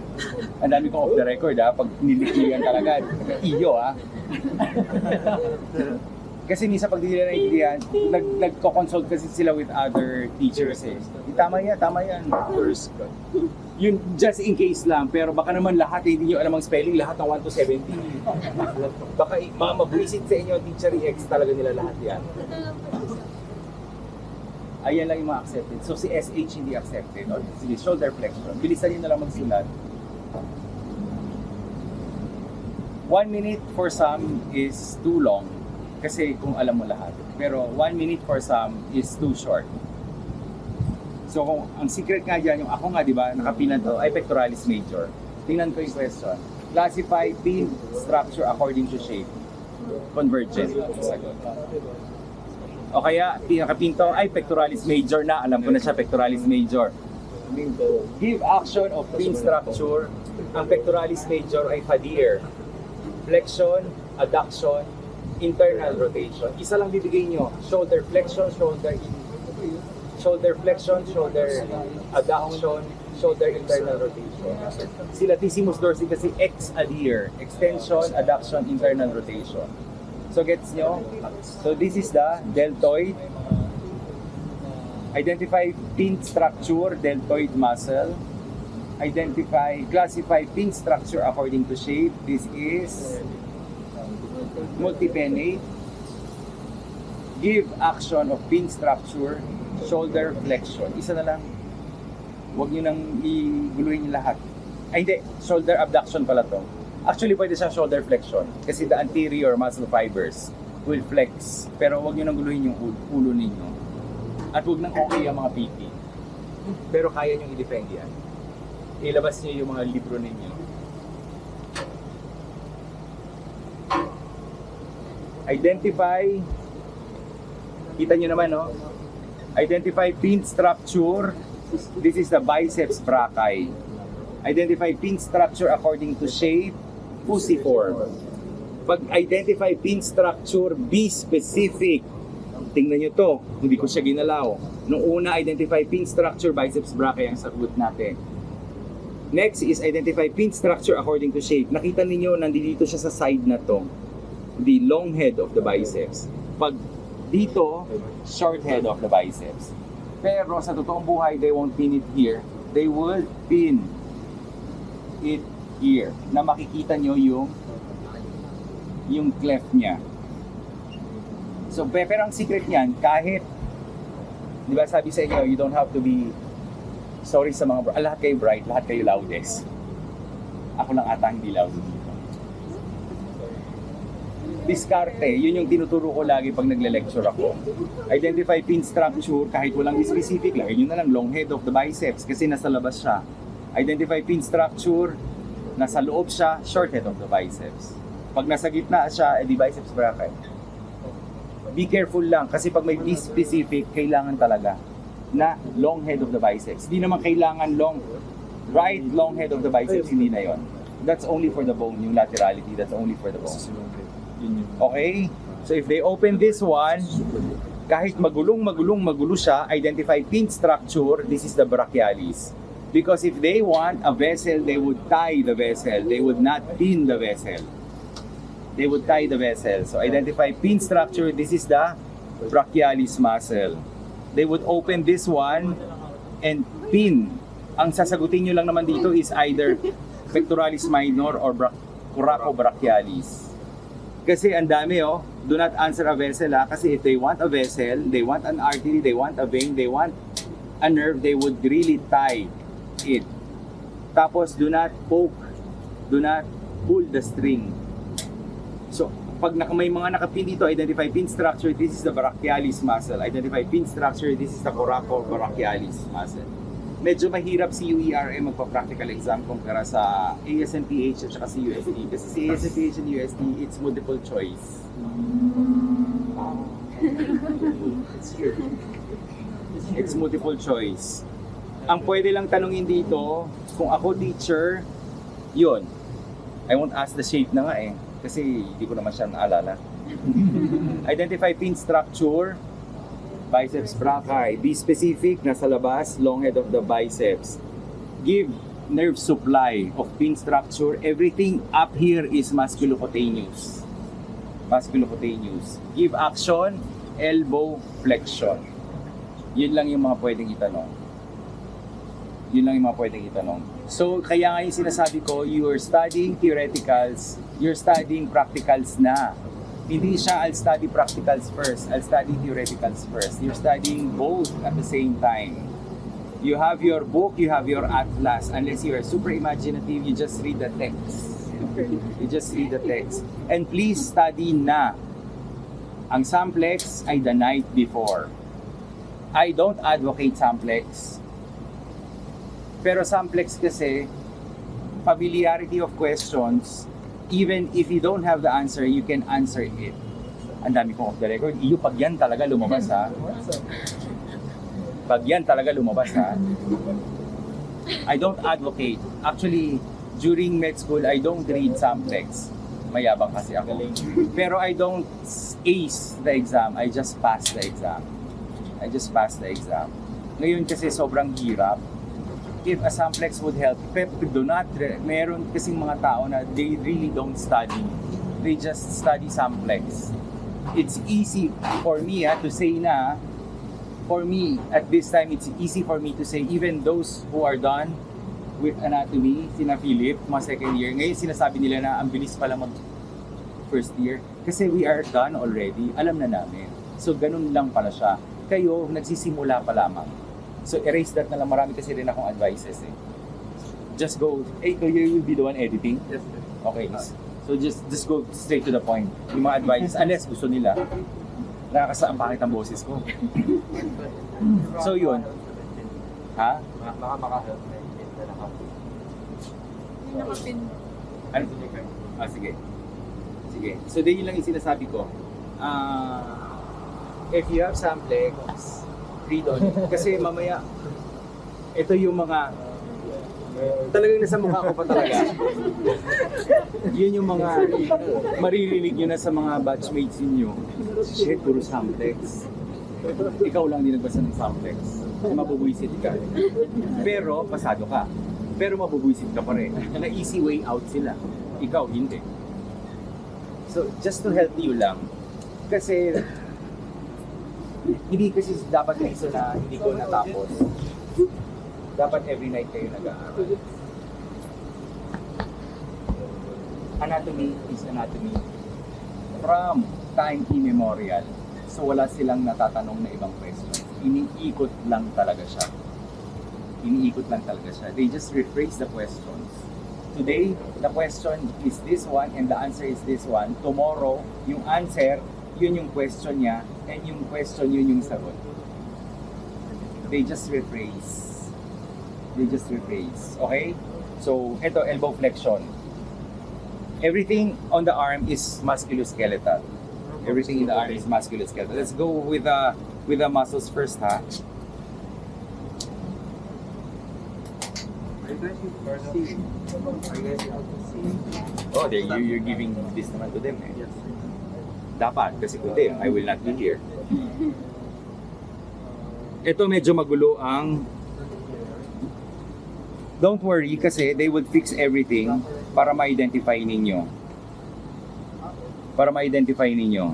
ang dami ko off the record pag nilikliyan talaga. Iyo Kasi minsan pag di nila naintindihan, nagko-consult kasi sila with other teachers eh. Tama yan. Yun, just in case lang. Pero baka naman lahat, hindi nyo alam ang spelling, lahat ng 1 to 70. Baka mabuisit sa inyo, teacher X talaga nila lahat yan. Ayan lang yung mga accepted. So si SH hindi accepted. O, sige, shoulder flexion. Bilisan nyo na lang magsulat. 1 minute for some is too long kasi kung alam mo lahat. Pero 1 minute for some is too short. So kung ang secret nga dyan, yung ako nga, di ba, nakapinan to, ay pectoralis major. Tingnan ko yung question. Classify pin structure according to shape. Convergent. Sagot. O kaya, pinakapinto, ay pectoralis major na. Alam ko na siya, pectoralis major. Give action of pin structure. Ang pectoralis major ay fadir. Flexion, adduction, internal rotation. Isa lang bibigay nyo. Shoulder flexion, shoulder flexion, shoulder adduction, shoulder internal rotation. Si latissimus dorsi kasi ex-adhere. Extension, adduction, internal rotation. So gets nyo? So this is the deltoid. Identify pin structure, deltoid muscle. Classify pin structure according to shape. This is multipennate. Give action of pin structure, shoulder flexion. Isa na lang. Huwag nyo nang iguluhin yung lahat. Ay hindi, shoulder abduction pala to. Actually, pwede siya shoulder flexion kasi the anterior muscle fibers will flex. Pero huwag nyo nang guluhin yung ulo ninyo. At huwag nang okay ang mga PT. Pero kaya nyo i-defend yan. Ilabas nyo yung mga libro ninyo. Identify, kita nyo naman, no? Identify pin structure. This is the biceps brachii. Identify pin structure according to shape, fusiform. Pag-identify pin structure, be specific. Tingnan nyo to, hindi ko siya ginalaw. Nung una, identify pin structure, biceps brachii ang sagot natin. Next is identify pin structure according to shape. Nakita ninyo, nandito siya sa side na to. The long head of the biceps. Pag dito, short head of the biceps. Pero sa totoong buhay, they won't pin it here. They will pin it here. Na makikita nyo yung cleft niya. So, pero ang secret niyan, kahit, di ba sabi sa inyo, you don't have to be, sorry sa mga, lahat kayo bright, lahat kayo loudest. Ako lang ata hindi loud dito. Diskarte, yun yung tinuturo ko lagi pag nagle-lecture ako. Identify pin structure, kahit walang specific, lagay nyo na lang long head of the biceps kasi nasa labas siya. Identify pin structure, nasa loob siya, short head of the biceps. Pag nasa gitna siya, edi biceps brachii. Be careful lang kasi pag may be specific, kailangan talaga na long head of the biceps. Hindi naman kailangan long head of the biceps, hindi na yon. That's only for the bone, yung laterality, that's only for the bone. Okay? So if they open this one, kahit magulo siya, identify pin structure, this is the brachialis. Because if they want a vessel, they would tie the vessel. They would not pin the vessel. They would tie the vessel. So identify pin structure, this is the brachialis muscle. They would open this one and pin. Ang sasagutin nyo lang naman dito is either pectoralis minor or coracobrachialis. Kasi ang dami do not answer a vessel kasi if they want a vessel, they want an artery, they want a vein, they want a nerve, they would really tie it. Tapos do not poke, do not pull the string. So pag may mga nakapin dito, identify pin structure, this is the brachialis muscle. Identify pin structure, this is the coracobrachialis muscle. Medyo mahirap si UERM magpa-practical exam kumpara sa ASNPH at saka si UST. Kasi si ASNPH and UST, it's multiple choice. It's multiple choice. Ang pwede lang tanungin dito, kung ako teacher, yun. I won't ask the shape na nga kasi hindi ko naman siya naalala. Identify pin structure, biceps brachii. Be specific, nasa labas, long head of the biceps. Give nerve supply of pin structure. Everything up here is musculocutaneous. Musculocutaneous. Give action, elbow flexion. Yun lang yung mga pwedeng itanong. Yun lang yung mga pwedeng itanong. So, kaya nga yung sinasabi ko, you're studying theoreticals, you're studying practicals na. Hindi siya, I'll study practicals first, I'll study theoreticals first. You're studying both at the same time. You have your book, you have your atlas. Unless you are super imaginative, you just read the text. You just read the text. And please study na. Ang Samplex ay the night before. I don't advocate Samplex. Pero Samplex kasi, familiarity of questions, even if you don't have the answer, you can answer it. Ang dami kong off the record. Iyo, pag yan talaga lumabas ha. Pag yan talaga lumabas ha. I don't advocate. Actually, during med school, I don't read Samplex. Mayabang kasi ako. Pero I don't ace the exam. I just pass the exam. I just pass the exam. Ngayon kasi sobrang hirap. If a Samplex would help, pero do not, meron kasing mga tao na they really don't study. They just study Samplex. It's easy for me to say na, for me, at this time, it's easy for me to say, even those who are done with anatomy, sina Philip, mga second year, ngayon sinasabi nila na ang bilis pala mag first year. Kasi we are done already, alam na namin. So, ganun lang pala siya. Kayo, nagsisimula pa lamang. So, erase that na lang. Marami kasi rin akong advices eh. Just go, you will be the one editing? Yes, sir. Okay. So, just go straight to the point. Yung mga advices, unless gusto nila, nakakasaan bakit ang boses ko. So yun. Ha? Baka makahelp na yung Nakapin. Ano? Sige. Sige. So yun lang yung sinasabi ko. If you have Samplex, read on it. Kasi mamaya, ito yung mga talagang nasa mukha ko pa talaga. Yun yung mga maririnig nyo na sa mga batchmates ninyo. Shit, puro Samplex. Ikaw lang din nagbasa ng Samplex. Mabubuisit ka. Pero, pasado ka. Pero mabubuisit ka pa rin. Na easy way out sila. Ikaw, hindi. So, just to help you lang. Kasi, hindi kasi dapat na isa na hindi ko natapos. Dapat every night kayo nag-aaral. Anatomy is anatomy from time immemorial. So wala silang natatanong na ibang questions. Iniikot lang talaga siya. Iniikot lang talaga siya. They just rephrase the questions. Today, the question is this one and the answer is this one. Tomorrow, yung answer, yun yung question niya and yung question, yun yung sagot. They just rephrase. They just rephrase. Okay? So, ito, elbow flexion. Everything on the arm is musculoskeletal. Everything in the arm is musculoskeletal. Let's go with the muscles first, ha? Are you guys able to see? Are you guys able to see? Oh, you're giving this naman to them, eh. Yes, sir. Dapat, kasi kung di, I will not be here. Ito medyo magulo ang... Don't worry kasi they would fix everything para ma-identify ninyo. Para ma-identify ninyo.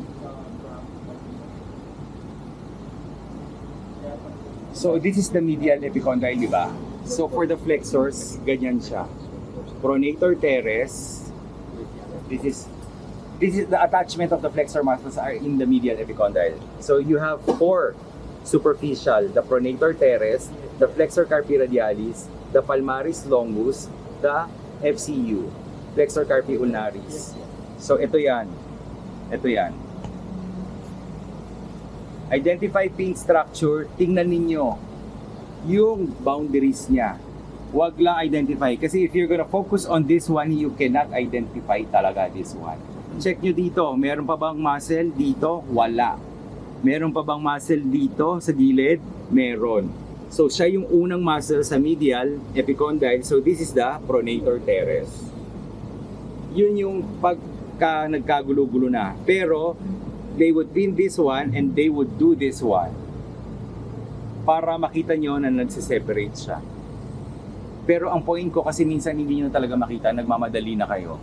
So this is the medial epicondyle, di ba? So for the flexors, ganyan siya. Pronator teres. This is the attachment of the flexor muscles are in the medial epicondyle. So you have four superficial, the pronator teres, the flexor carpi radialis, the palmaris longus, the FCU, flexor carpi ulnaris. So ito yan. Ito yan. Identify pin structure, tingnan ninyo yung boundaries niya. Huwag lang identify. Kasi if you're gonna focus on this one, you cannot identify talaga this one. Check nyo dito, meron pa bang muscle dito? Wala. Meron pa bang muscle dito sa gilid? Meron. So siya yung unang muscle sa medial epicondyle. So this is the pronator teres. Yun yung pagka nagkagulo-gulo na. Pero they would pin this one and they would do this one. Para makita nyo na nagsiseparate siya. Pero ang point ko kasi minsan hindi nyo talaga makita, nagmamadali na kayo.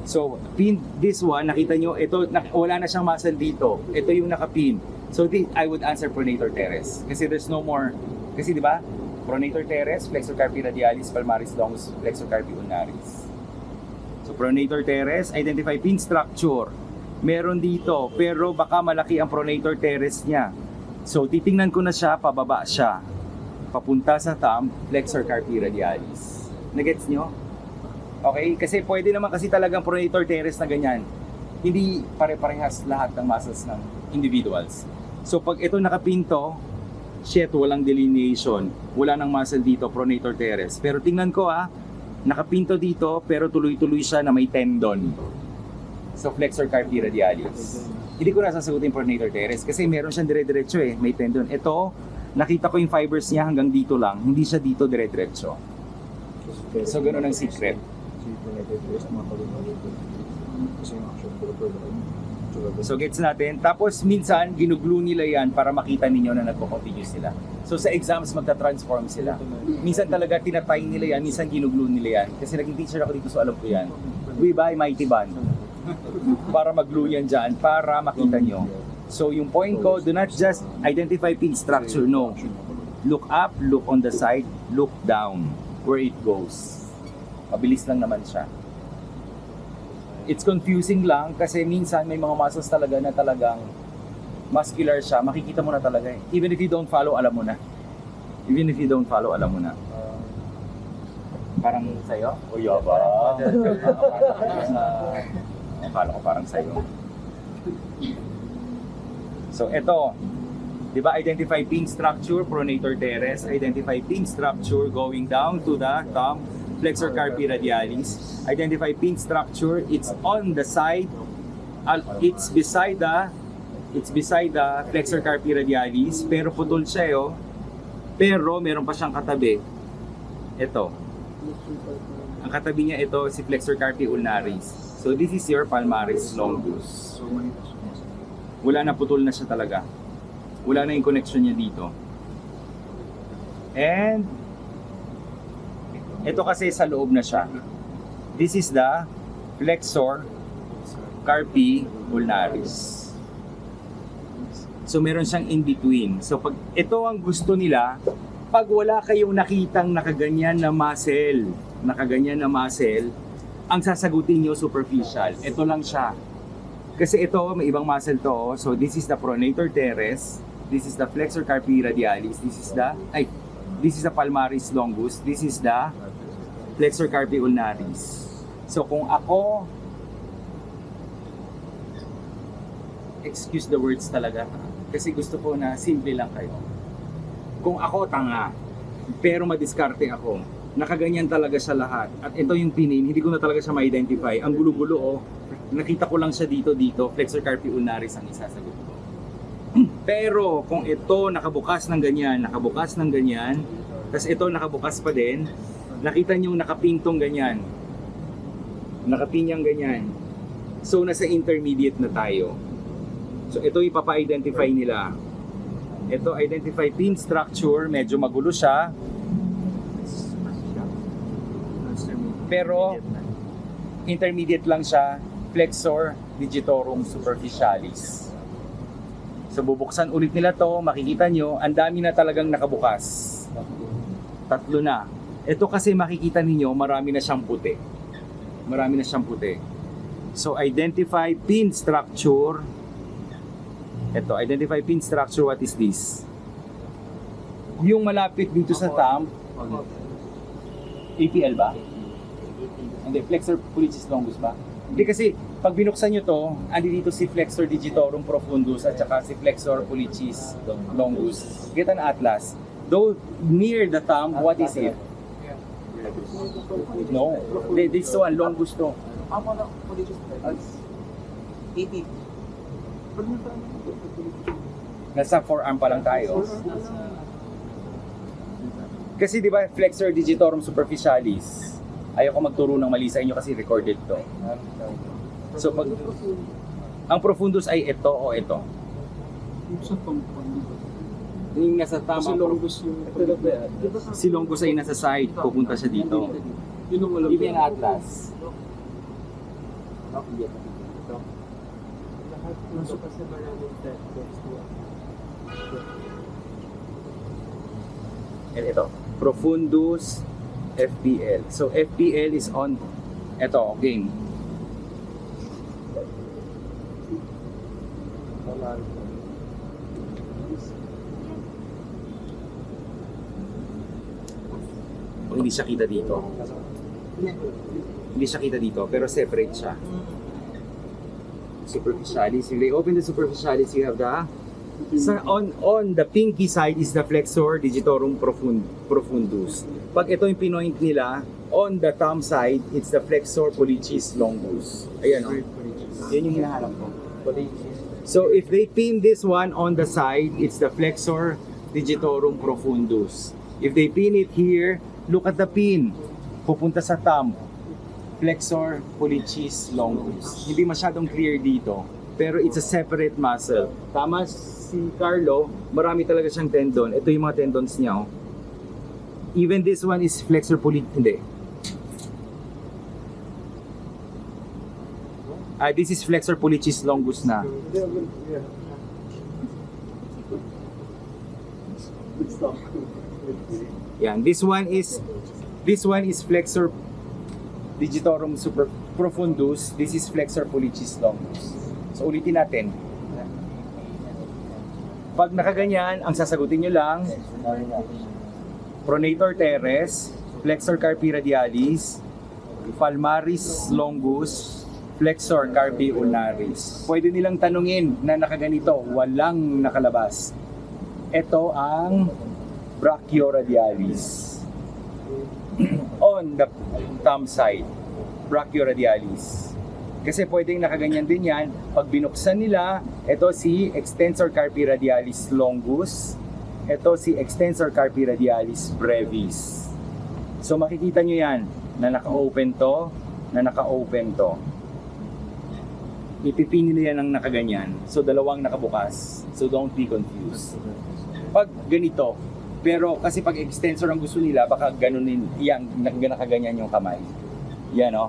So pin this one, nakita nyo, ito, wala na siyang muscle dito. Ito yung nakapin. So I would answer pronator teres. Kasi there's no more. Kasi di ba? Pronator teres, flexor carpi radialis, palmaris longus, flexor carpi ulnaris. So pronator teres, identify pin structure. Meron dito, pero baka malaki ang pronator teres niya. So titingnan ko na siya, pababa siya. papunta sa thumb, flexor carpi radialis. Nagets nyo? Okay? Kasi pwede naman kasi talagang pronator teres na ganyan. Hindi pare-parehas lahat ng muscles ng individuals. So pag ito nakapinto, shit, walang delineation. Wala nang muscle dito, pronator teres. Pero tingnan ko nakapinto dito, pero tuloy-tuloy siya na may tendon. So flexor carpi radialis. Hindi ko na sasagutin pronator teres kasi meron siyang dire-diretso may tendon. Ito, nakita ko yung fibers niya hanggang dito lang, hindi siya dito dire-diretso. So ganoon ang secret. So gets natin. Tapos minsan ginuglo nila yan para makita ninyo na nagko-continue sila. So sa exams magta-transform sila. Minsan talaga tinatay nila yan, minsan ginuglo nila yan. Kasi naging teacher ako dito so alam ko yan. We buy Mighty Band para mag-glue yan dyan, para makita nyo. So yung point ko, do not just identify pin structure, no. Look up, look on the side, look down where it goes. Mabilis lang naman siya. It's confusing lang kasi minsan may mga muscles talaga na talagang muscular siya, makikita mo na talaga Even if you don't follow, alam mo na. Even if you don't follow, alam mo na. Parang sa'yo? O yaba. Akala ko parang sa'yo. So ito, di ba, identify pin structure, pronator teres, identify pin structure going down to the thumb, flexor carpi radialis, identify pin structure, it's on the side, it's beside the flexor carpi radialis, pero putol siya pero meron pa siyang katabi. Ito. Ang katabi niya ito si flexor carpi ulnaris. So this is your palmaris longus. Wala na, putol na siya talaga. Wala na yung connection niya dito. And ito kasi sa loob na siya. This is the flexor carpi ulnaris. So meron siyang in between. So pag ito ang gusto nila, pag wala kayong nakitang nakaganyan na muscle, ang sasagutin nyo superficial. Ito lang siya. Kasi ito, may ibang muscle to. So this is the pronator teres, this is the flexor carpi radialis, this is the palmaris longus, this is the flexor carpi ulnaris. So kung ako, excuse the words talaga, kasi gusto ko na simple lang kayo. Kung ako tanga, pero madiskarte ako, nakaganyan talaga siya lahat. At ito yung pinin, hindi ko na talaga siya ma-identify. Ang gulo-gulo nakita ko lang siya dito, flexor carpi ulnaris ang isasagot ko. Pero kung ito nakabukas ng ganyan, tapos ito nakabukas pa din, nakita nyo nakapintong ganyan. Nakapinyang ganyan. So nasa intermediate na tayo. So ito ipapa-identify nila. Ito identify pin structure, medyo magulo siya. Pero intermediate lang siya, flexor digitorum superficialis. So bubuksan ulit nila to, makikita nyo, ang dami na talagang nakabukas. 3 na. Ito kasi makikita ninyo, marami na siyang puti. So identify pin structure. Ito, identify pin structure, what is this? Yung malapit dito sa thumb, APL ba? Hindi, flexor pollicis longus ba? Hindi kasi, pag binuksan nyo to, andi dito si flexor digitorum profundus at saka si flexor pollicis longus. Get an atlas. Though near the thumb, what is it? No. This one, longus to. Nasa forearm pa lang tayo. Kasi di ba flexor digitorum superficialis? Ayaw ko magturo ng mali sa inyo kasi recorded to. So pag ang profundus ay ito o ito. Yung nasa tama. Si longus ay nasa side, pupunta siya dito. Give me an atlas. And ito, profundus FPL. So FPL is on, ito, game. hindi siya kita dito. Hindi siya kita dito, pero separate siya. Superficialis. If they open the superficialis, you have the on the pinky side is the flexor digitorum profundus. Pag ito yung pinoint nila, on the thumb side, it's the flexor pollicis longus. Ayan o. Yan yung hinahanap ko. So if they pin this one on the side, it's the flexor digitorum profundus. If they pin it here, look at the pin. Pupunta sa thumb. Flexor pollicis longus. Hindi masyadong clear dito, pero it's a separate muscle. Tama si Carlo, marami talaga siyang tendon. Ito yung mga tendons niya. Oh. Even this one is flexor pollicis. Hindi. This is flexor pollicis longus na. Yan, this one is flexor digitorum super profundus. This is flexor pollicis longus. So ulitin natin. Pag nakaganyan, ang sasagutin nyo lang, pronator teres, flexor carpi radialis, palmaris longus, flexor carpi ulnaris. Pwede nilang tanungin na nakaganito, walang nakalabas. Ito ang brachioradialis. On the thumb side, brachioradialis. Kasi pwedeng nakaganyan din yan. Pag binuksan nila, ito si extensor carpi radialis longus. Ito si extensor carpi radialis brevis. So makikita nyo yan, na naka-open to, na naka-open to. Ipipin nila yan ng nakaganyan. So dalawang nakabukas. So don't be confused. Pag ganito, pero kasi pag extensor ang gusto nila, baka ganunin, yan, nakaganyan yung kamay. Yan o.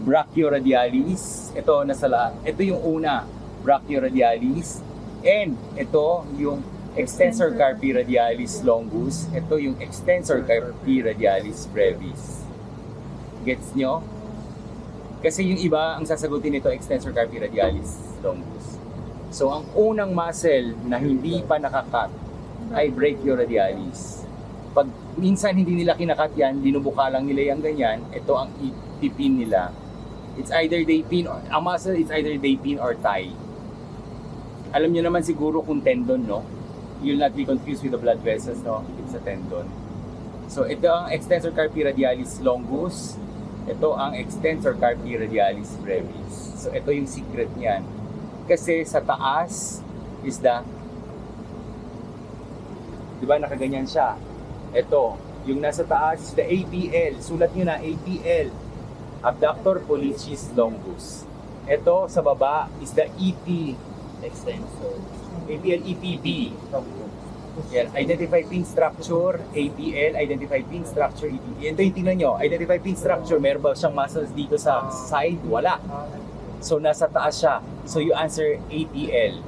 Brachioradialis, ito nasa lahat. Ito yung una, brachioradialis. And ito yung extensor carpi radialis longus. Ito yung extensor carpi radialis brevis. Gets nyo? Kasi yung iba, ang sasagutin nito, extensor carpi radialis longus. So ang unang muscle na hindi pa nakakat ay brachioradialis. Pag minsan hindi nila kinakat yan, dinubuka lang nila yung ganyan, ito ang ipipin nila. It's either they pin, ang muscle it's either they pin or tie. Alam niyo naman siguro kung tendon, no? You'll not be confused with the blood vessels, no? It's a tendon. So ito ang extensor carpi radialis longus. Ito ang extensor carpi radialis brevis. So ito yung secret niyan. Kasi sa taas is the, di ba nakaganyan siya? Ito, yung nasa taas is the APL. Sulat nyo na, APL. Abductor pollicis longus. Ito sa baba is the EP extensor. APL EPB. Yan, identify pin structure, APL, identify pin structure, EPB. Ito yung tingnan nyo, identify pin structure, meron ba siyang muscles dito sa side? Wala. So nasa taas siya. So you answer APL.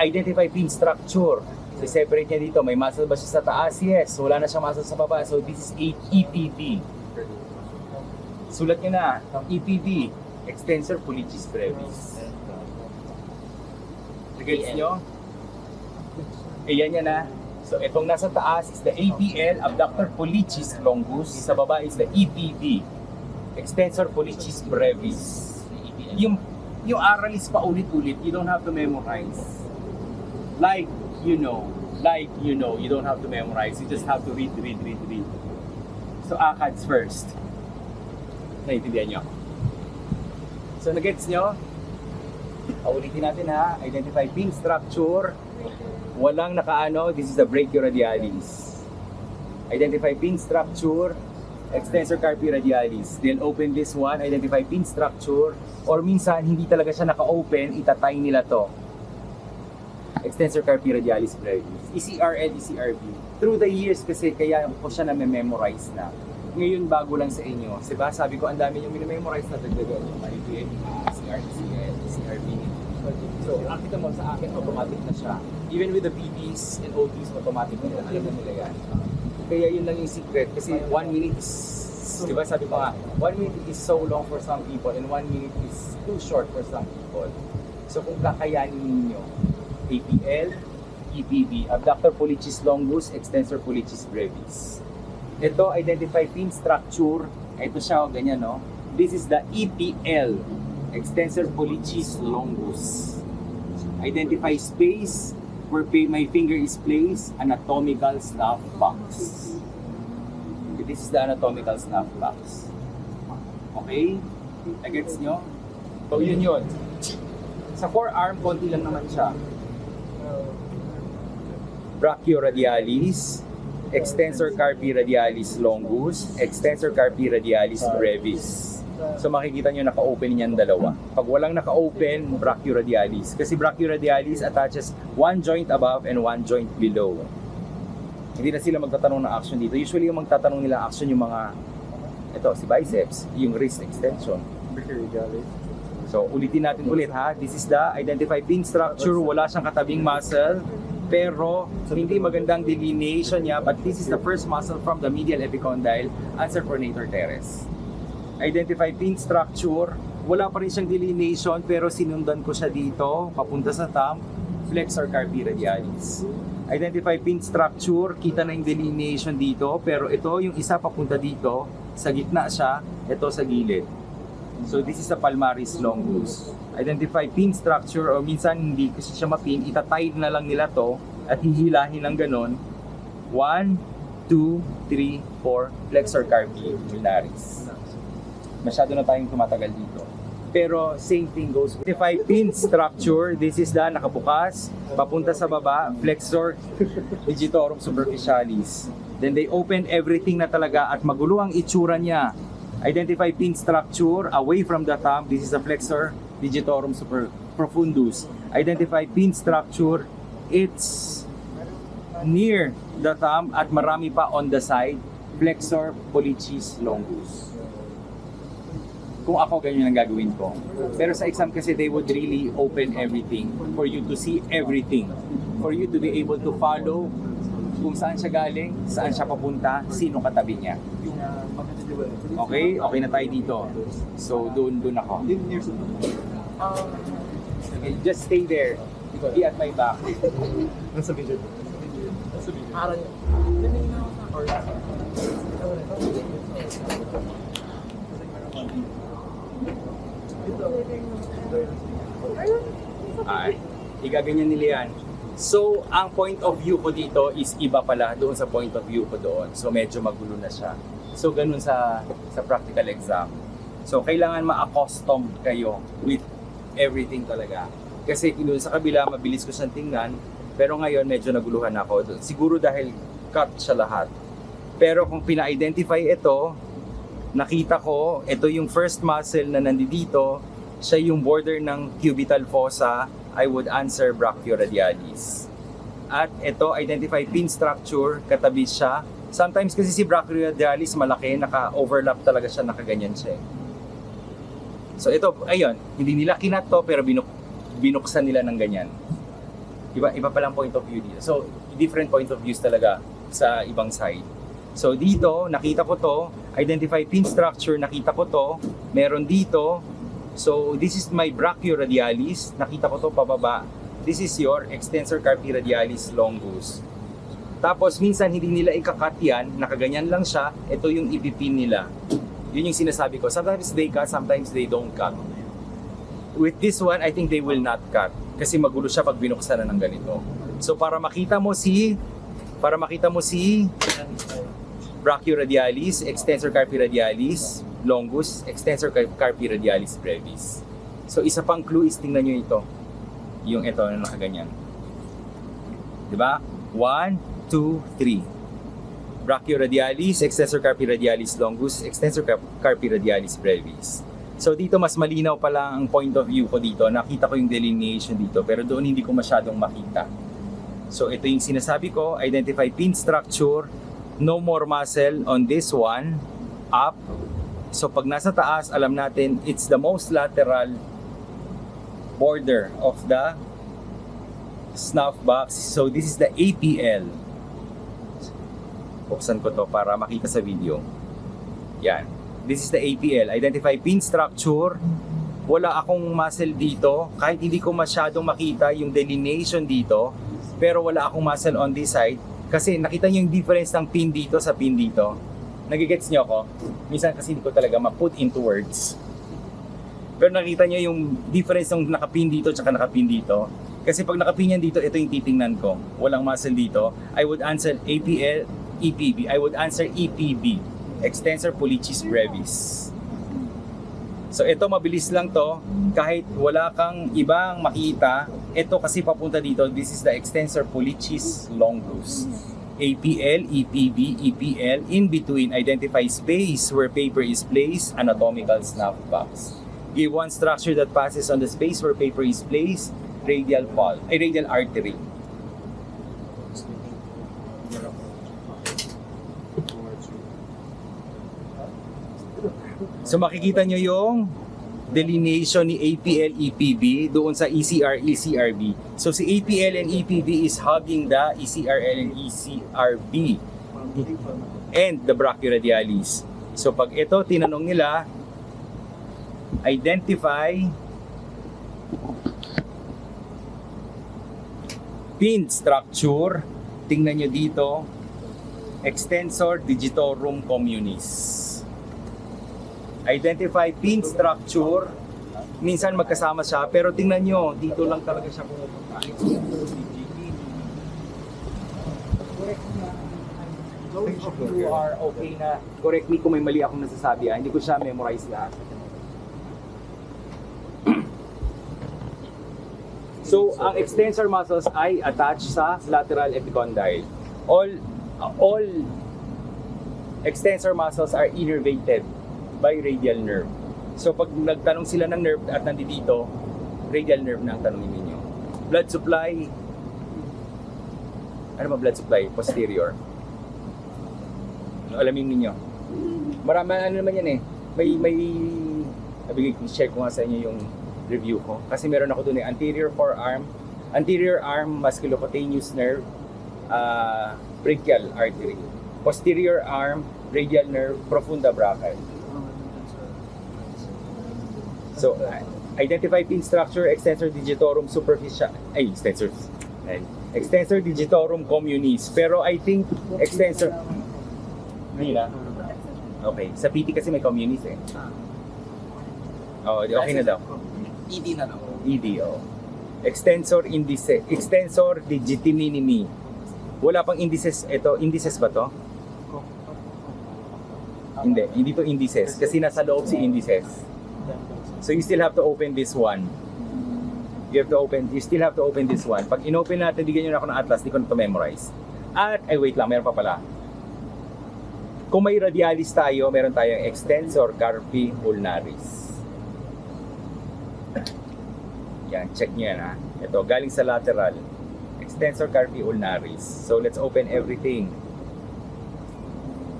Identify pin structure. So separate niya dito, may muscle ba siya sa taas? Yes. Wala na siyang muscle sa baba. So this is EPB. Sulat nyo na, EPB, extensor pollicis brevis. Gets nyo? Ayan yan na. So itong nasa taas is the APL, abductor pollicis longus. Sa baba is the EPB, extensor pollicis brevis. Yung aralis pa ulit-ulit, you don't have to memorize. Like you know, you don't have to memorize. You just have to read. So ACADS first. Naiintindihan nyo? So nagets nyo? Ulitin natin ha. Identify pin structure. Walang nakaano. This is the brachioradialis. Identify pin structure. Extensor carpi radialis. Then open this one. Identify pin structure. Or minsan hindi talaga siya naka-open. Itatay nila to. Extensor carpi radialis brevis. ECRL, ECRB. Through the years kasi kaya ko siya na-memorize na. Ngayon bago lang sa inyo. Diba? Sabi ko ang dami yung minimemorize na dagdagan yung IPA, CRCL, CRB. So, nakita mo sa akin, automatic na siya. Even with the PBs and OTs, automatic na nila. Alam na nila yan. Kaya yun lang yung secret. Kasi 1 minute is, diba sabi ko nga, 1 minute is so long for some people and 1 minute is too short for some people. So, kung kakayanin ninyo, APL, EPB, abductor pollicis longus, extensor pollicis brevis. Ito, identify pin structure. Ito siya, ganyan, no? This is the EPL, extensor pollicis longus. Identify space where my finger is placed, anatomical snuff box. This is the anatomical snuff box. Okay? Nagets nyo? So, yun. Sa forearm, konti lang naman siya. Brachioradialis, extensor carpi radialis longus, extensor carpi radialis brevis. So makikita nyo naka-open niyan dalawa. Pag walang naka-open, brachioradialis. Kasi brachioradialis attaches one joint above and one joint below. Hindi na sila magtatanong ng action dito. Usually yung magtatanong nila action yung mga, ito, si biceps, yung wrist extension. So ulitin natin ulit ha. This is the identify pin structure. Wala siyang katabing muscle. Pero hindi magandang delineation niya, but this is the first muscle from the medial epicondyle, anser pronator teres. Identify pin structure, wala pa rin siyang delineation pero sinundan ko siya dito, papunta sa thumb, flexor carpi radialis. Identify pin structure, kita na yung delineation dito, pero ito yung isa papunta dito, sa gitna siya, ito sa gilid. So this is the palmaris longus. Identify pin structure o minsan hindi kasi siya mapin, itatide na lang nila to at hihilahin ng ganon. 1, 2, 3, 4, flexor carpi ulnaris. Masyado na tayong tumatagal dito. Pero same thing goes. Identify pin structure, this is the nakabukas, papunta sa baba, flexor digitorum superficialis. Then they open everything na talaga at magulo ang itsura niya. Identify pin structure away from the thumb. This is the flexor digitorum super profundus. Identify pin structure. It's near the thumb at marami pa on the side. Flexor pollicis longus. Kung ako, ganyan ang gagawin ko. Pero sa exam kasi, they would really open everything for you to see everything. For you to be able to follow kung saan siya galing, saan siya papunta, sino katabi niya. Okay? Okay na tayo dito. So, doon ako. Okay, just stay there. Be at my back. Nasa video. Parang Ay, igaganyan nila yan. So, ang point of view ko dito is iba pala doon sa point of view ko doon. So, medyo magulo na siya. So, ganun sa practical exam. So, kailangan ma-accustom kayo with everything talaga. Kasi doon sa kabila, mabilis ko siyang tingnan. Pero ngayon, medyo naguluhan ako. Siguro dahil cut siya lahat. Pero kung pina-identify ito, nakita ko, ito yung first muscle na nandito, siya yung border ng cubital fossa, I would answer brachioradialis. At ito, identify pin structure, katabi siya. Sometimes kasi si brachioradialis malaki, naka-overlap talaga siya, nakaganyan siya. So ito, ayun, hindi nila kinat to, pero binuksan nila ng ganyan. Iba palang point of view dito. So, different point of views talaga sa ibang side. So dito, nakita ko to, identify pin structure, nakita ko to, meron dito. So this is my brachioradialis, nakita ko to pababa. This is your extensor carpi radialis longus. Tapos minsan hindi nila ikakat yan, nakaganyan lang siya, ito yung ipipin nila. Yun yung sinasabi ko, sometimes they cut, sometimes they don't cut. With this one, I think they will not cut. Kasi magulo siya pag binuksan na ng ganito. So para makita mo si brachioradialis, extensor carpi radialis, longus, extensor carpi radialis brevis. So isa pang clue is tingnan nyo ito. Yung ito na nakaganyan. Diba? 1, 2, 3. Brachioradialis, extensor carpi radialis longus, extensor carpi radialis brevis. So dito mas malinaw pala ang point of view ko dito. Nakita ko yung delineation dito pero doon hindi ko masyadong makita. So ito yung sinasabi ko, identify pin structure, no more muscle on this one, up. So pag nasa taas, alam natin, it's the most lateral border of the snuff box. So this is the APL. Buksan ko to para makita sa video. Yan. This is the APL. Identify pin structure. Wala akong muscle dito. Kahit hindi ko masyadong makita yung delineation dito, pero wala akong muscle on this side. Kasi nakita nyo yung difference ng pin dito sa pin dito. Nagigets nyo ako? Minsan kasi hindi ko talaga ma-put into words. Pero nakita nyo yung difference ng nakapin dito at nakapin dito. Kasi pag nakapin yan dito, ito yung titingnan ko. Walang muscle dito. I would answer APL, EPB. I would answer EPB. Extensor pollicis brevis. So ito mabilis lang to. Kahit wala kang ibang makita, ito kasi papunta dito. This is the extensor pollicis longus. APL, EPB, EPL. In between, identify space where paper is placed, anatomical snap box. Give one structure that passes on the space where paper is placed, radial pulse, radial artery. So makikita nyo yung delineation ni APL, EPB doon sa ECR, ECRB. So si APL and EPB is hugging the ECRL and ECRB and the brachyradialis. So pag ito tinanong nila, identify pin structure. Tingnan nyo dito, extensor digitorum communis. Identify pin structure. Minsan magkasama siya, pero tingnan nyo, dito lang talaga siya pumupunta. Those of you are okay na, correct me kung may mali akong nasasabi, hindi ko siya memorize lahat. So, ang extensor muscles ay attached sa lateral epicondyle. All extensor muscles are innervated by radial nerve. So pag nagtanong sila ng nerve at nandito, radial nerve na ang tanongin ninyo. Blood supply, ano ba blood supply? Posterior. Alamin ninyo. Marami ano naman yan eh. Share ko nga sa inyo yung review ko. Kasi meron ako dun eh, anterior forearm, anterior arm musculocutaneous nerve, brachial artery. Posterior arm, radial nerve, profunda brachial. So, identify pin structure, extensor digitorum superficial, extensor digitorum communis. Pero I think extensor, okay, sa PT kasi may communis eh. Oh, okay na daw. ED na lang. ED, oh. Extensor indice, extensor digiti minimi. Wala pang indices, ito, indices ba to? Hindi to indices, kasi nasa loob si indices. So you still have to open this one. You still have to open this one. Pag inopen natin, bigyan nyo na ako ng atlas, di ko na to memorize. At, wait lang, meron pa pala. Kung may radialis tayo, meron tayong extensor carpi ulnaris. Yan, check nyo yan ha. Ito, galing sa lateral. Extensor carpi ulnaris. So let's open everything.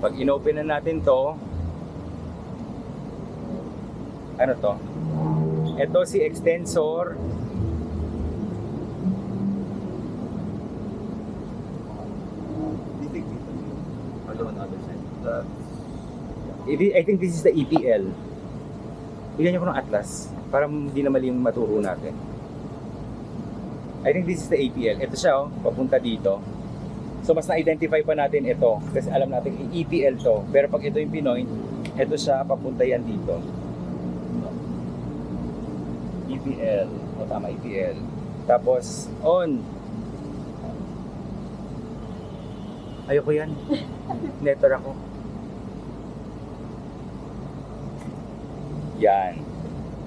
Pag inopen na natin to, ano to? Ito si extensor I think this is the EPL. Bigyan niyo ko ng atlas para hindi na mali yung maturo natin. I think this is the APL. Ito siya oh, papunta dito. So mas na-identify pa natin ito kasi alam natin EPL to. Pero pag ito yung pinoint, ito siya papunta yan dito. EPL. O tama, EPL. Tapos, on. Ayoko yan. Netter ako. Yan.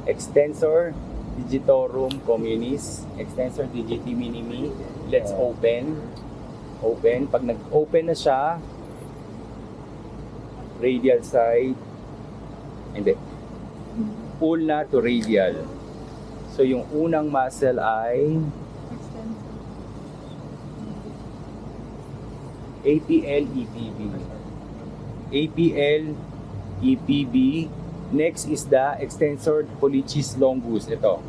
Extensor digitorum communis. Extensor digiti minimi. Let's open. Open. Pag nag-open na siya, radial side. Hindi. Ulna to radial. So yung unang muscle ay APL, EPB. APL, EPB. Next is the extensor pollicis longus. Ito.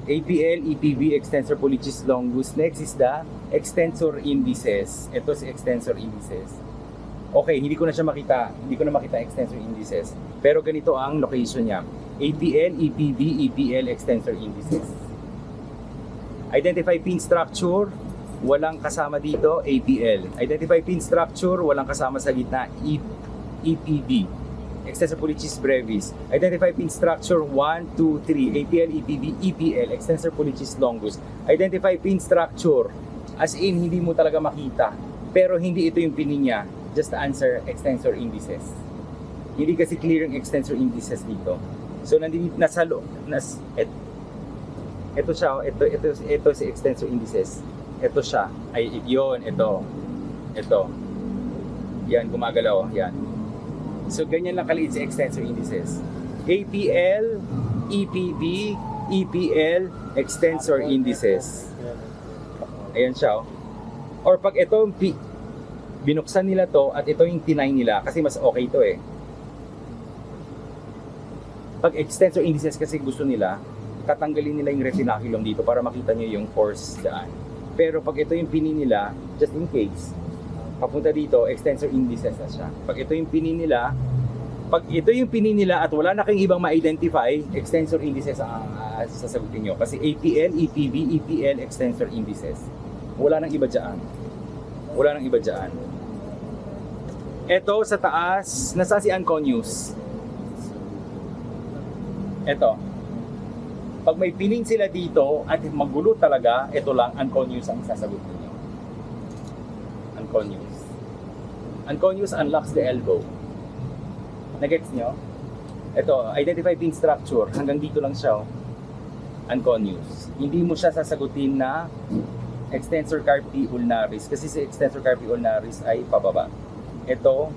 APL, EPB, extensor pollicis longus. Next is the extensor indices. Ito si extensor indices. Okay, hindi ko na siya makita. Hindi ko na makita extensor indices. Pero ganito ang location niya. APL, EPB, EPL, extensor indices. Identify pin structure. walang kasama dito, APL. Identify pin structure, walang kasama sa gitna, EPB. Extensor pollicis brevis. Identify pin structure 1, 2, 3. APL, EPB, EPL. Extensor pollicis longus. Identify pin structure. As in, hindi mo talaga makita. Pero hindi ito yung pinin niya. Just answer extensor indices. Hindi kasi clear yung extensor indices dito. So, nandito, nasa loob. Ito siya, ito si extensor indices. Ito siya. Ay, yun, ito. Yan, gumagalaw. Yan. So, ganyan lang kaliit si extensor indices. APL, EPB, EPL, extensor indices. Ayan siya. Or pag ito, binuksan nila to at ito yung tinay nila kasi mas okay to eh. Pag extensor indices kasi gusto nila, tatanggalin nila yung retinaculum dito para makita nyo yung pores daan. Pero pag ito yung pinin nila, just in case, papunta dito, extensor indices na siya. Pag ito yung pinin nila at wala na kayong ibang ma-identify, extensor indices ang sasagutin nyo. Kasi APL, EPB, EPL, extensor indices. Wala nang iba dyan. Ito sa taas, nasa si Anconius. Ito. Pag may pining sila dito at magulo talaga, ito lang, Anconius ang sasagot niyo. Anconius unlocks the elbow. Nagets nyo? Ito, identify pin structure. Hanggang dito lang siya. Anconius. Hindi mo siya sasagutin na extensor carpi ulnaris kasi si extensor carpi ulnaris ay pababa. Ito,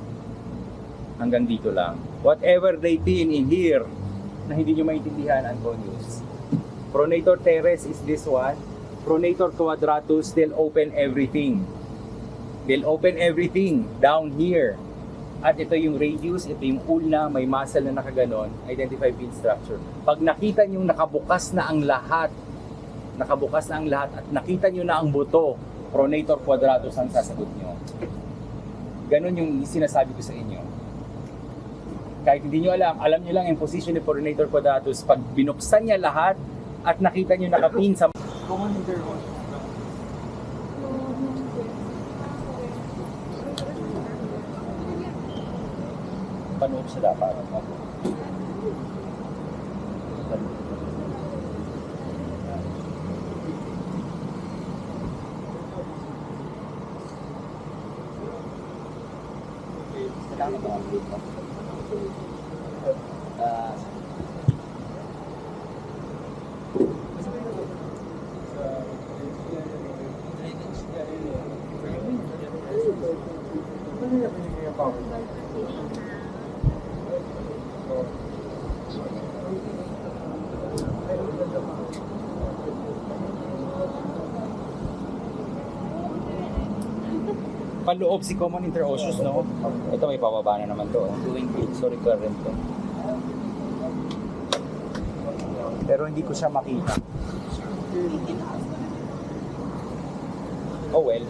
hanggang dito lang. Whatever they pin in here na hindi nyo maintindihan, Anconius. Pronator teres is this one. Pronator quadratus, they'll open everything. Down here. At ito yung radius, ito yung ulna, may muscle na nakaganon. Identify pin structure. Pag nakita nyo nakabukas na ang lahat at nakita nyo na ang buto, pronator quadratus ang sasagot nyo. Ganon yung sinasabi ko sa inyo. Kahit hindi nyo alam nyo lang yung position ni pronator quadratus. Pag binuksan niya lahat at nakita nyo nakapin sa Common interval. panood sila para kailangan ba ang dito? Paloob si common interosseous, no? Ito may pababa na naman to. Doing sorry current to. Pero hindi ko siya makita. Oh well.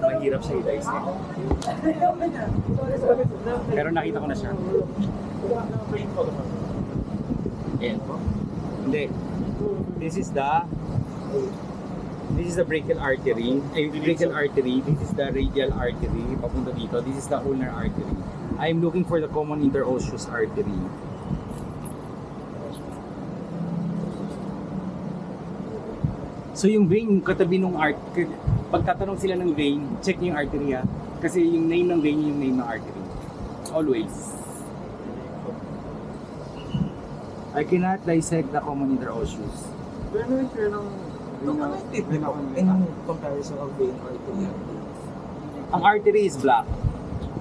Mahirap siya i-dissect. Pero nakita ko na siya. Ayan po. Hindi. This is the brachial artery. Brachial artery. This is the radial artery. Papunta dito. This is the ulnar artery. I'm looking for the common interosseous artery. So yung vein, yung katabi ng pagtatanong sila ng vein, check yung artery ha. Kasi yung name ng vein yung name ng artery. Always. I cannot dissect the common interosseous. Pero if you're ng in comparison of vein artery. Ang artery is black.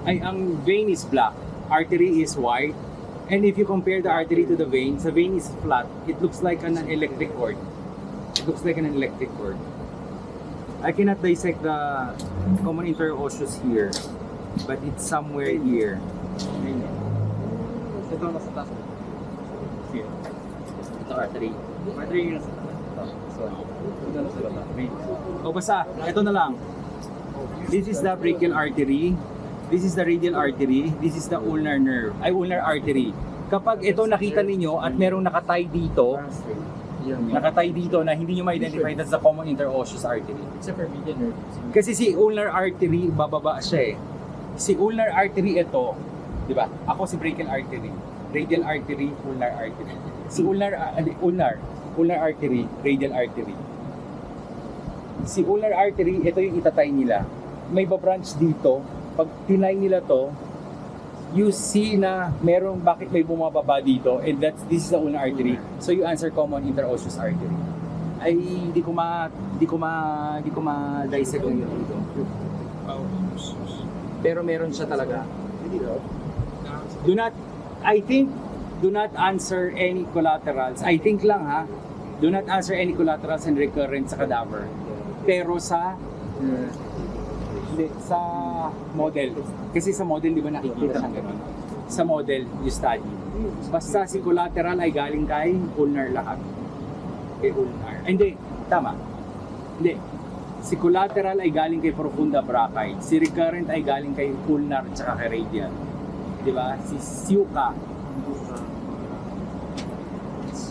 Ang vein is black. Artery is white. And if you compare the artery to the vein is flat. It looks like an electric cord. I cannot dissect the common interosseous here, but it's somewhere here. Ito nasa taas. Here. Ito artery. Artery yung nasa taas. O basta, ito na lang. This is the brachial artery. This is the radial artery. This is the ulnar nerve. Ay, ulnar artery. Kapag ito nakita ninyo at merong nakatay dito na hindi nyo ma-identify, that's the common interosseous artery. Except for median nerve. Kasi si ulnar artery, bababa siya eh. Si ulnar artery ito, di ba? Ako si brachial artery, radial artery, ulnar artery. Si ulnar artery, radial artery. Si ulnar artery, ito yung itatay nila. May ba-branch dito. Pag tinay nila to, you see na bakit may bumababa dito, and this is the ulnar artery. So you answer common interosseous artery. Ay, di ko ma-dissect lang yun dito. Pero meron siya talaga. Do not answer any collaterals. I think lang ha, do not answer any collaterals and recurrent sa cadaver. Pero sa model. Kasi sa model, di ba nakikita siyang gano'n? Sa model, you study. Basta si collateral ay galing kay ulnar lahat. Kay ulnar. Ay, hindi. Tama. Hindi. Si collateral ay galing kay profunda brachii. Si recurrent ay galing kay ulnar at saka kay radial. Di ba? Si Suka.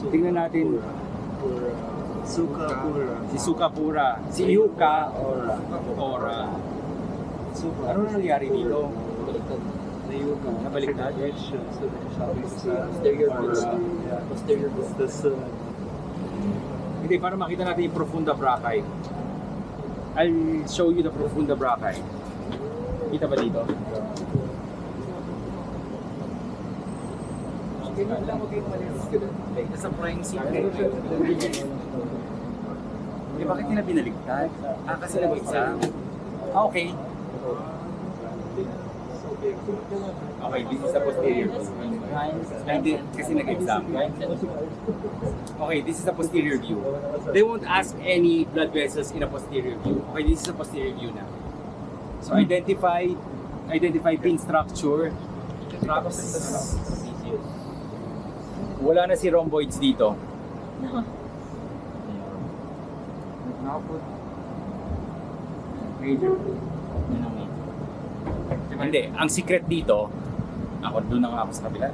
Tingnan natin. Si Suka pura. Si Yuka ora. Ano na nangyari dito? Nabaliktad? Posterior bone. Hindi, para makita natin yung profunda brachii. I'll show you the profunda brachii. Kita ba dito? Okay, lang mo kayo malis. Nasa prime secret. Eh, bakit nila binaligtad? Kasi nag-exam. Okay. Okay, this is the posterior. Hindi, kasi nag-exam. Okay, this is the posterior view. They won't ask any blood vessels in a posterior view. Okay, this is a posterior view na. So identify pin structure. Wala na si rhomboids dito. Major. Hindi, ang secret dito, doon na nga ako sa kabila.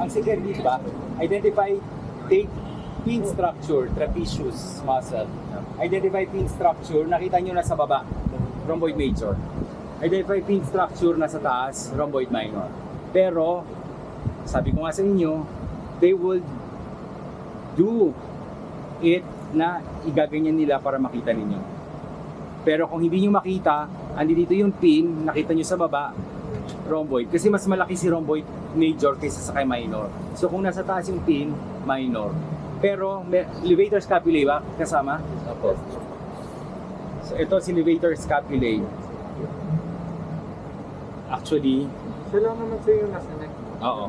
Ang secret dito ba, take pin structure, trapezius muscle. Identify pin structure, nakita nyo na sa baba, rhomboid major. Identify pin structure na sa taas, rhomboid minor. Pero, sabi ko nga sa inyo, they will do it na igaganyan nila para makita ninyo. Pero kung hindi nyo makita, andi dito yung pin, nakita nyo sa baba, rhomboid. Kasi mas malaki si rhomboid major kaysa sa kay minor. So kung nasa taas yung pin, minor. Pero levator scapulae ba kasama? Opo. So ito si levator scapulae. Actually, Sila naman sa yung nasa neck. oo.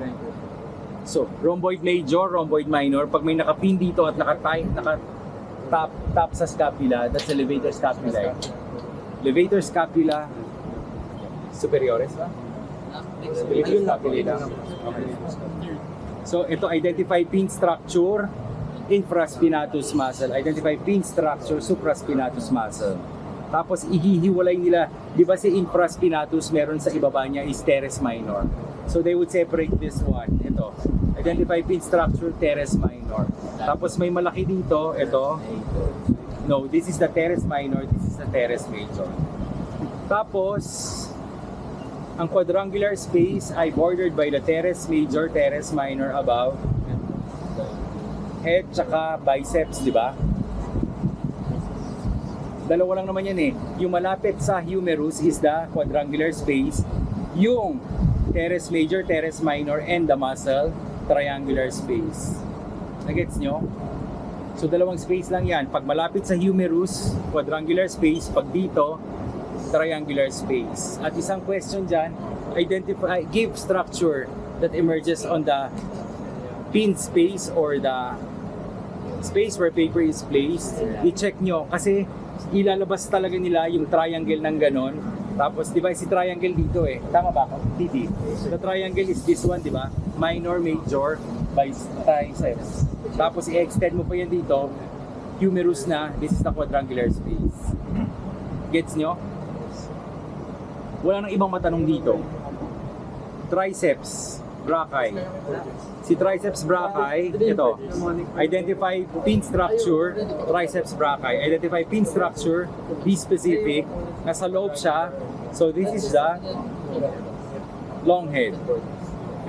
So, rhomboid major, rhomboid minor, pag may nakapin dito at naka-tap sa scapula, that's the levator scapulae. Levator scapula superiores ba? Levator scapulae lang. Okay. So, ito identify pin structure, infraspinatus muscle. Identify pin structure, supraspinatus muscle. Tapos ihihiwalay nila, di ba si infraspinatus meron sa ibaba niya is teres minor. So they would separate this one. Ito, identify pin structure, teres minor. Tapos may malaki dito, ito. No, this is the teres minor, this is the teres major. Tapos, ang quadrangular space ay bordered by the teres major, teres minor above. Head tsaka biceps, di ba? Dalawa lang naman yan eh. Yung malapit sa humerus is the quadrangular space. Yung teres major, teres minor, and the muscle, triangular space. Nagets nyo? So dalawang space lang yan. Pag malapit sa humerus, quadrangular space. Pag dito, triangular space. At isang question dyan, give structure that emerges on the pin space or the space where paper is placed. I-check nyo kasi ilalabas talaga nila yung triangle ng ganon Tapos, di ba, si triangle dito eh. Tama ba ako? Didi. The triangle is this one, di ba? Minor, major, biceps. Tapos, i-extend mo pa yan dito. Humerus na, this is the quadrangular space. Gets nyo? Wala nang ibang matanong dito. Triceps, brachii. Si triceps brachii, ito. Identify pin structure, triceps brachii. Identify pin structure, be specific. Nasa loob siya. So this is the long head.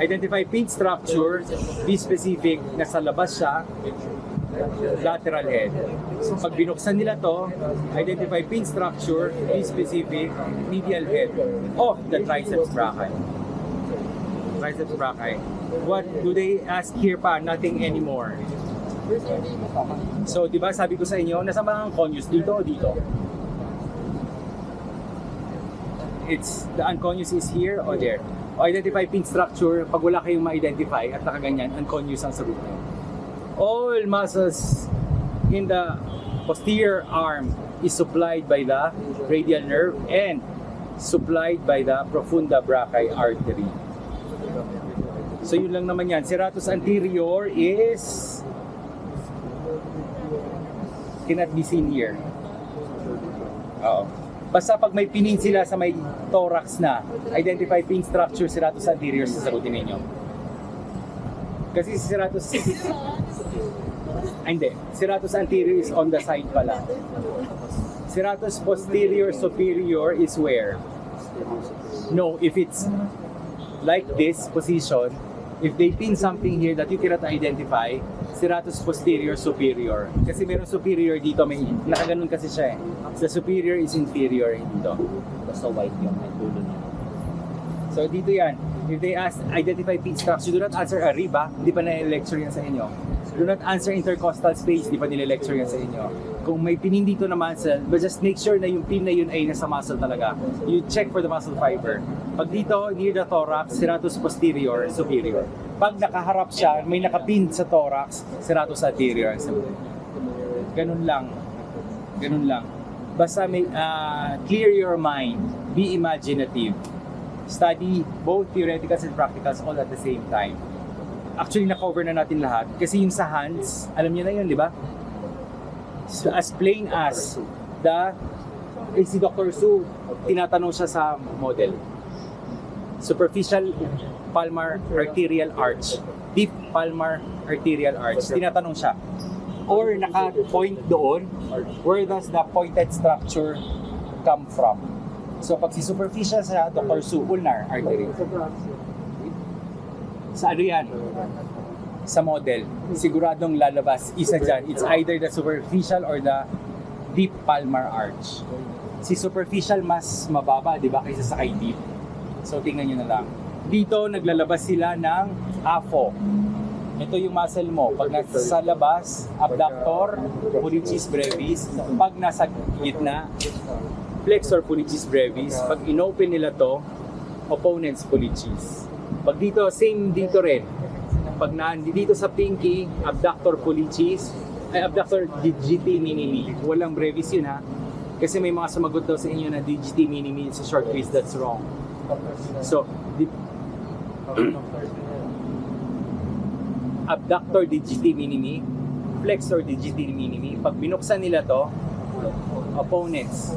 Identify pin structure, be specific. Nasa labas siya, lateral head. So pag binuksan nila to, identify pin structure, be specific, medial head of the triceps brachii. Triceps brachii. What do they ask here pa? Nothing anymore. So, di ba sabi ko sa inyo, nasa mga conus dito o dito? It's, the unconus is here or there. O identify pin structure, pag wala kayong ma-identify at nakaganyan, unconus ang sagot nyo. All muscles in the posterior arm is supplied by the radial nerve and supplied by the profunda brachii artery. So yun lang naman yan. Serratus anterior is cannot be seen here. Oo. Basta pag may pinin sila sa may thorax na, identify pin structure, serratus anterior, sasagutin ninyo. Kasi si serratus hindi. Serratus anterior is on the side pala. Serratus posterior superior is where? No, if it's like this position, if they pin something here that you cannot identify, serratus posterior superior. Kasi meron superior dito, may nakaganon kasi siya eh. The superior is inferior dito. Basta white yung dulo niya. So dito yan. If they ask, identify pin structure, do not answer a rib, hindi pa na-lecture yan sa inyo. Do not answer intercostal space, di pa nile-lecture yan sa inyo. Kung may pinin dito na muscle, but just make sure na yung pin na yun ay nasa muscle talaga. You check for the muscle fiber. Pag dito, near the thorax, serratus posterior, superior. Pag nakaharap siya, may nakapin sa thorax, serratus anterior. Ganun lang. Ganun lang. Basta may, clear your mind. Be imaginative. Study both theoreticals and practicals all at the same time. Actually, na-cover na natin lahat. Kasi yung sa hands, alam niyo na yun, di ba? So, as plain as si Dr. Su, tinatanong siya sa model. Superficial palmar arterial arch, deep palmar arterial arch. Tinatanong siya. Or naka-point doon, where does the pointed structure come from? So pag si superficial sa Dr. Su, ulnar artery. Sa ano yan? Sa model, siguradong lalabas isa dyan. It's either the superficial or the deep palmar arch. Si superficial mas mababa, di ba, kaysa sa kay deep. So tingnan nyo na lang. Dito naglalabas sila ng AFO. Ito yung muscle mo. Pag nasa labas, abductor, pollicis brevis. Pag nasa gitna, flexor pollicis brevis. Pag inopen nila to, opponents pollicis. Pag dito, same dito rin. Pag dito sa pinky, abductor pollicis, ay abductor digiti minimi. Walang brevis yun ha. Kasi may mga sumagot daw sa inyo na digiti minimi sa short quiz, that's wrong. So, abductor digiti minimi, flexor digiti minimi. Pag binuksan nila to, opponents.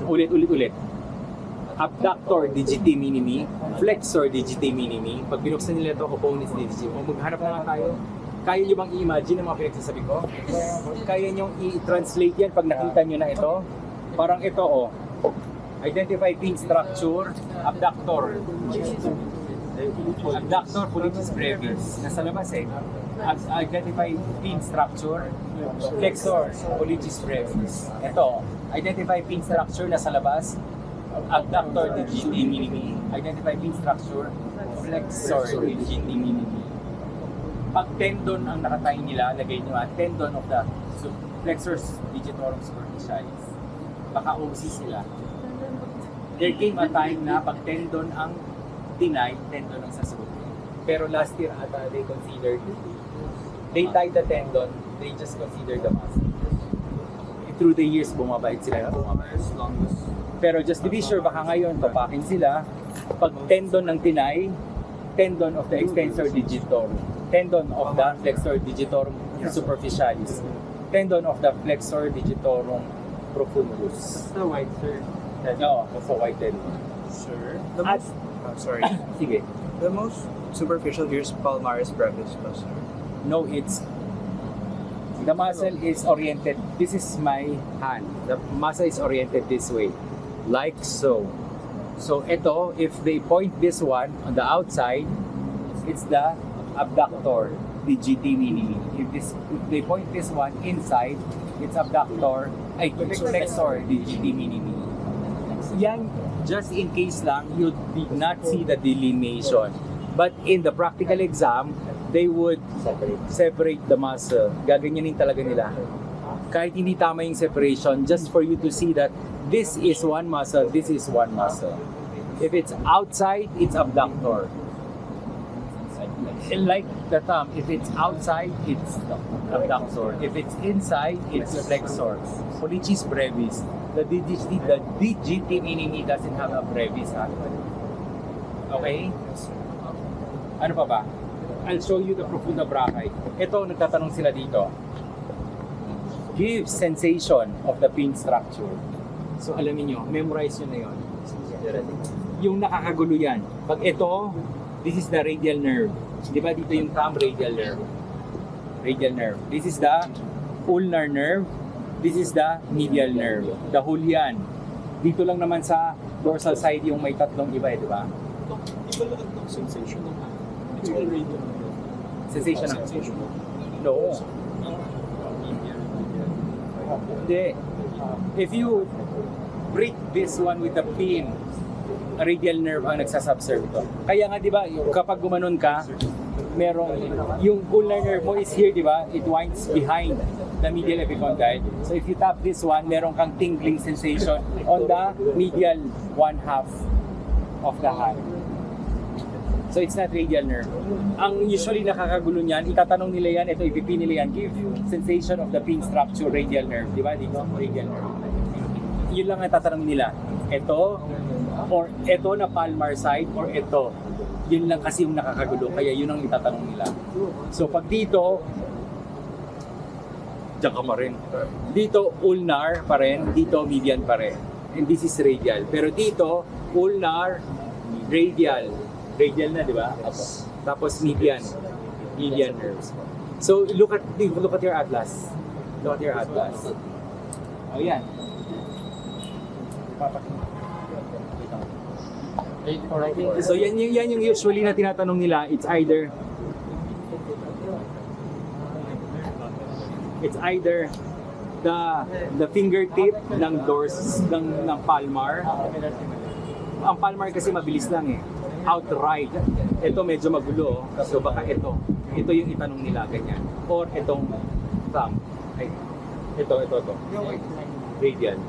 Ulit. Abductor digiti minimi, flexor digiti minimi. Pag binuksan nila ito, opponents digiti. O maghanap na nga tayo. Kaya nyo bang i-imagine ang mga pinagsasabi ko? Kaya nyo i-translate yan pag nakita nyo na ito? Parang ito oh. Identify pin structure, abductor. Abductor pollicis brevis. Nasa labas eh. Identify pin structure, flexor pollicis brevis. Ito, identify pin structure nasa labas. Abductor digiti minimi, identify pin structure, flexor digiti minimi. Pag tendon ang nakatay nila, lagay nyo tendon of the flexor digitorum superficialis. Baka OC sila. There came a time na pag tendon ang tinay, tendon ang sasagot. Pero last year ata, they tied the tendon, they just considered the muscle. Ito through the years, bumabait sila. Bumabait. As long as Pero just to be sure, baka ngayon, papakin sila. Pag tendon ng tinay, tendon of the extensor digitorum, tendon of the flexor digitorum superficialis, tendon of the flexor digitorum profundus. the white, sir. Oo, basta whited. Sir? At, Sorry. sige, The most superficial here is palmaris brevis, no, sir? no, it's, the muscle is oriented, this is my hand, the muscle is oriented this way, like so. So ito, if they point this one on the outside, it's the abductor, the GT minimi. If they point this one inside, it's abductor, ay, flexor, the GT minimi. Yan, just in case lang, you did not see the delineation. But in the practical exam, they would separate the muscle. Gaganyanin talaga nila. Kahit hindi tama yung separation, just for you to see that this is one muscle, this is one muscle. If it's outside, it's abductor. Like the thumb, if it's outside, it's abductor. If it's inside, it's flexor. Pollicis brevis. The DGT minimi doesn't have a brevis. Ha? Okay? Ano pa ba? I'll show you the profunda brachii. Ito, nagtatanong sila dito. Give sensation of the pin structure. So, alamin nyo, memorize nyo na yun. Yung nakakagulo yan. Pag ito, this is the radial nerve. Di ba dito yung thumb radial nerve? Radial nerve. This is the ulnar nerve. This is the medial nerve. The whole yan. Dito lang naman sa dorsal side yung may tatlong iba, di ba? Di ba lahat ng sensation ng hand? It's already Sensation ng... No. Hindi. If you break this one with the pin, radial nerve ang nagsasubserve ito. Kaya nga, di ba, kapag gumanon ka, merong, yung ulnar nerve mo is here, di ba? It winds behind the medial epicondyle. So if you tap this one, meron kang tingling sensation on the medial one half of the hand. So it's not radial nerve. Ang usually nakakagulo niyan, itatanong nila yan, ito ipipin nila yan, give sensation of the pin structure radial nerve. Di ba? Dito, radial nerve. Yun lang ang tatanong nila. Ito, or ito na palmar side, or ito. Yun lang kasi yung nakakagulo, kaya yun ang itatanong nila. So pag dito, diyan ka pa rin. Dito, ulnar pa rin, dito, median pa rin. And this is radial. Pero dito, ulnar, radial. Radial na, di ba? Tapos median nerves. So look at your atlas. Look at your atlas. Oh, yan. So yan yung usually na tinatanong nila. It's either the fingertip ng ng palmar. Ang palmar kasi mabilis lang eh. Outright. Ito medyo magulo. So baka ito. Ito yung itanong nila, ganyan. Or itong thumb. Ay, ito. Radial.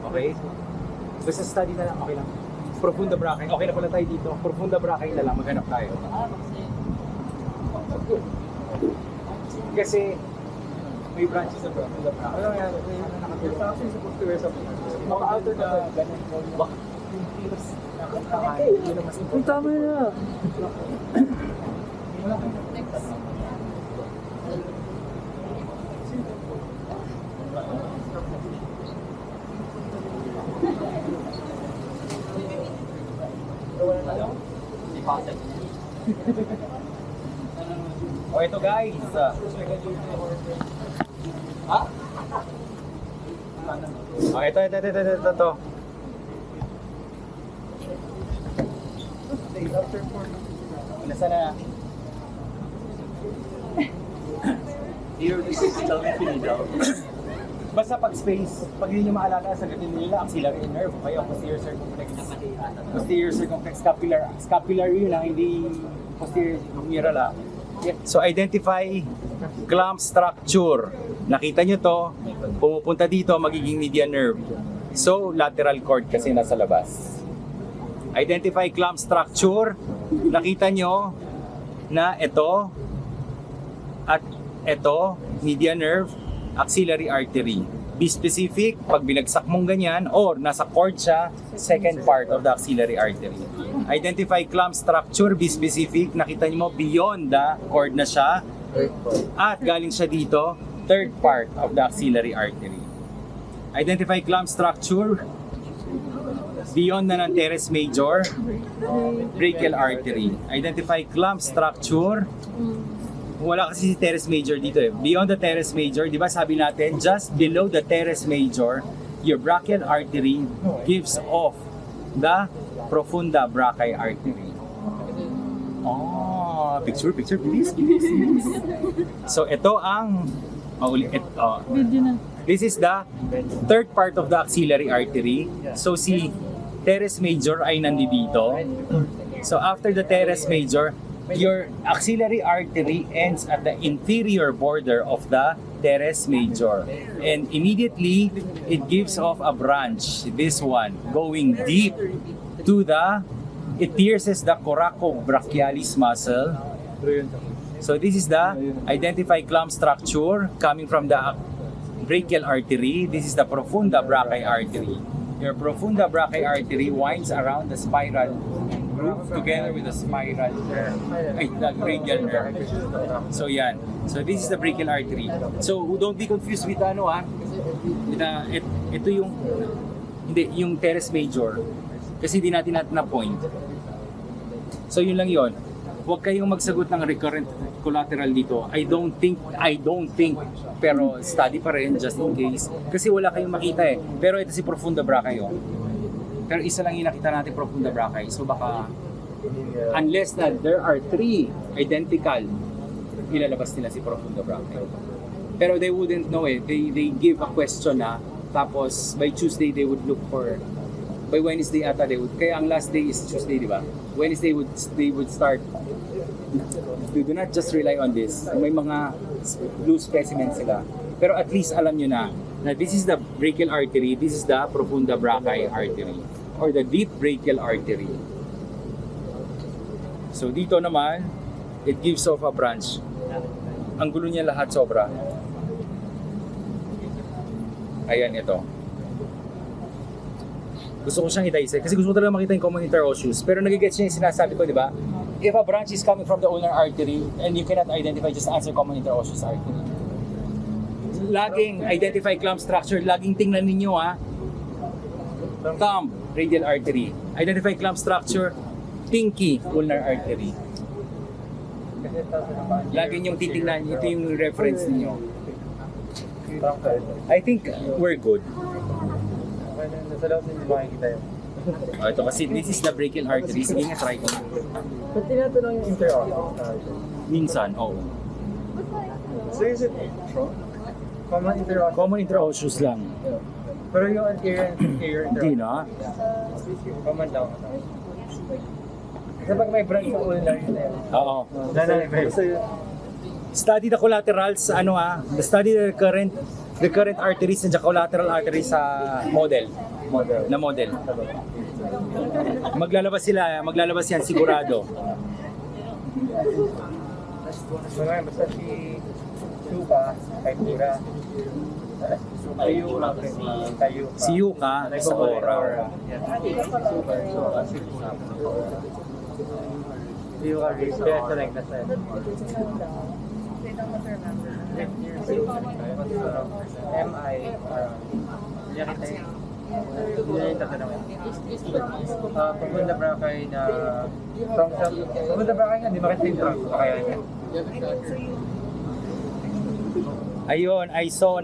Okay? Basta study na lang, okay lang. Profunda brachii. Okay na pala tayo dito. Profunda brachii na lang, maghanap tayo. Kasi may branches sa profunda brachii. Ano yan? You're actually supposed to wear something. Maka-outer ka ganun. Baka Ang tama na. O ito guys. Ha? O ito. Nasa na? Here, this is telephony. Basta pag space, pag hindi nyo maalala, sagutin nila ang axillary nerve, kaya posterior circumflex. Posterior circumflex scapular yun lang, hindi posterior humeral lang. So identify clamp structure. Nakita nyo to, pumupunta dito, magiging median nerve. So lateral cord kasi nasa labas. Identify clamp structure. Nakita nyo na ito at ito, median nerve, axillary artery. Be specific, pag binagsak mong ganyan, or nasa cord siya, second part of the axillary artery. Identify clamp structure, be specific, nakita niyo mo beyond the cord na siya, at galing siya dito, third part of the axillary artery. Identify clamp structure, beyond na ng teres major, brachial artery. Identify clamp structure, wala kasi si teres major dito eh. Beyond the teres major, di ba sabi natin, just below the teres major, your brachial artery gives off the profunda brachii artery. Oh, picture, please. So ito ang this is the third part of the axillary artery. So si teres major ay nandito. So after the teres major, your axillary artery ends at the inferior border of the teres major. And immediately, it gives off a branch, this one, going deep to it pierces the coracobrachialis muscle. So this is the identified clamp structure coming from the brachial artery. This is the profunda brachii artery. Your profunda brachii artery winds around the spiral groove together with the spiral the radial nerve. So yan. So this is the brachial artery. So don't be confused with ito yung teres major kasi di natin na point. So yun lang yon. Huwag kayong magsagot ng recurrent collateral dito. I don't think, pero study pa rin just in case. Kasi wala kayong makita eh. Pero ito si profunda brachii. Pero isa lang yung nakita natin profunda brachii. So baka, unless that there are 3 identical, ilalabas nila si profunda brachii. Pero they wouldn't know eh. They give a question tapos by Tuesday they would look for, by Wednesday ata they would, kaya ang last day is Tuesday, di ba? Wednesday they would start. Do not just rely on this. May mga blue specimens sila. Pero at least alam nyo na this is the brachial artery, this is the profunda brachii artery, or the deep brachial artery. So dito naman, it gives off a branch. Ang gulo niya lahat sobra. Ayan ito. Gusto ko siyang i-dissect kasi gusto ko talaga makita yung common interosseous. Pero nagigets niya yung sinasabi ko, di ba? If a branch is coming from the ulnar artery and you cannot identify, just answer common interosseous artery. Laging identify clamp structure, laging tingnan ninyo thumb, radial artery. Identify clamp structure, pinky, ulnar artery. Lagi niyong titingnan, ito yung reference niyo. I think we're good. Nasa loob hindi makikita yun. Ito kasi this is the brachial artery. Sige nga, try ko. Ba't tinatanong yung interosseous? Minsan, oo. So is it common interosseous? Common interosseous lang. Pero yung anterior and superior Hindi interosseous? na. Common lang. Kasi pag may branch sa ulnar yun na yun. Oo. Basta yun. Study the collaterals, study the recurrent arteries and the collateral arteries sa model. Maglalabas yan sigurado. So ngayon, basta si Suka, kay Pura. Si Yuka sa Aura. Si Yuka, kaya sa like na sa'yo. MI, niya kita yun. Hindi yung tatanungin. Profunda brachii na profunda brachii nga, di makita yung trunk. Kaya niya. Ayun, I saw.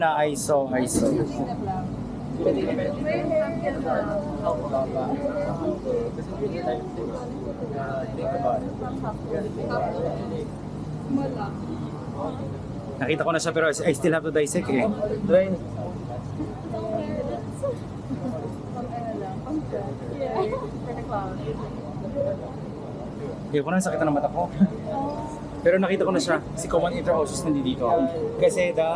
Nakita ko na siya pero I still have to dissect eh. Drain. Hindi ko na sakit ng mata ko. Pero nakita ko na siya, si common interosseous nandito. Kasi the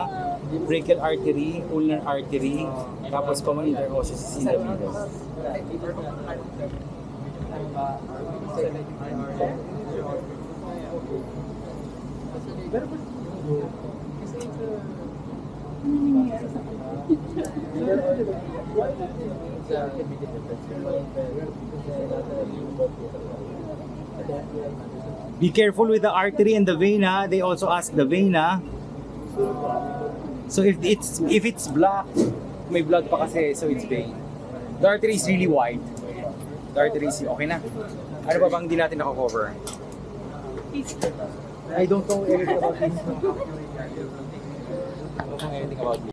brachial artery, ulnar artery, tapos common interosseous is in the middle. Be careful with the artery and the vein, ha? They also ask the vein, ha? So if it's black, may blood pa kasi, so it's vein. The artery is really wide. The artery is okay na. Ano ba bang hindi natin nako-cover? I don't know anything about this. I don't know anything about this.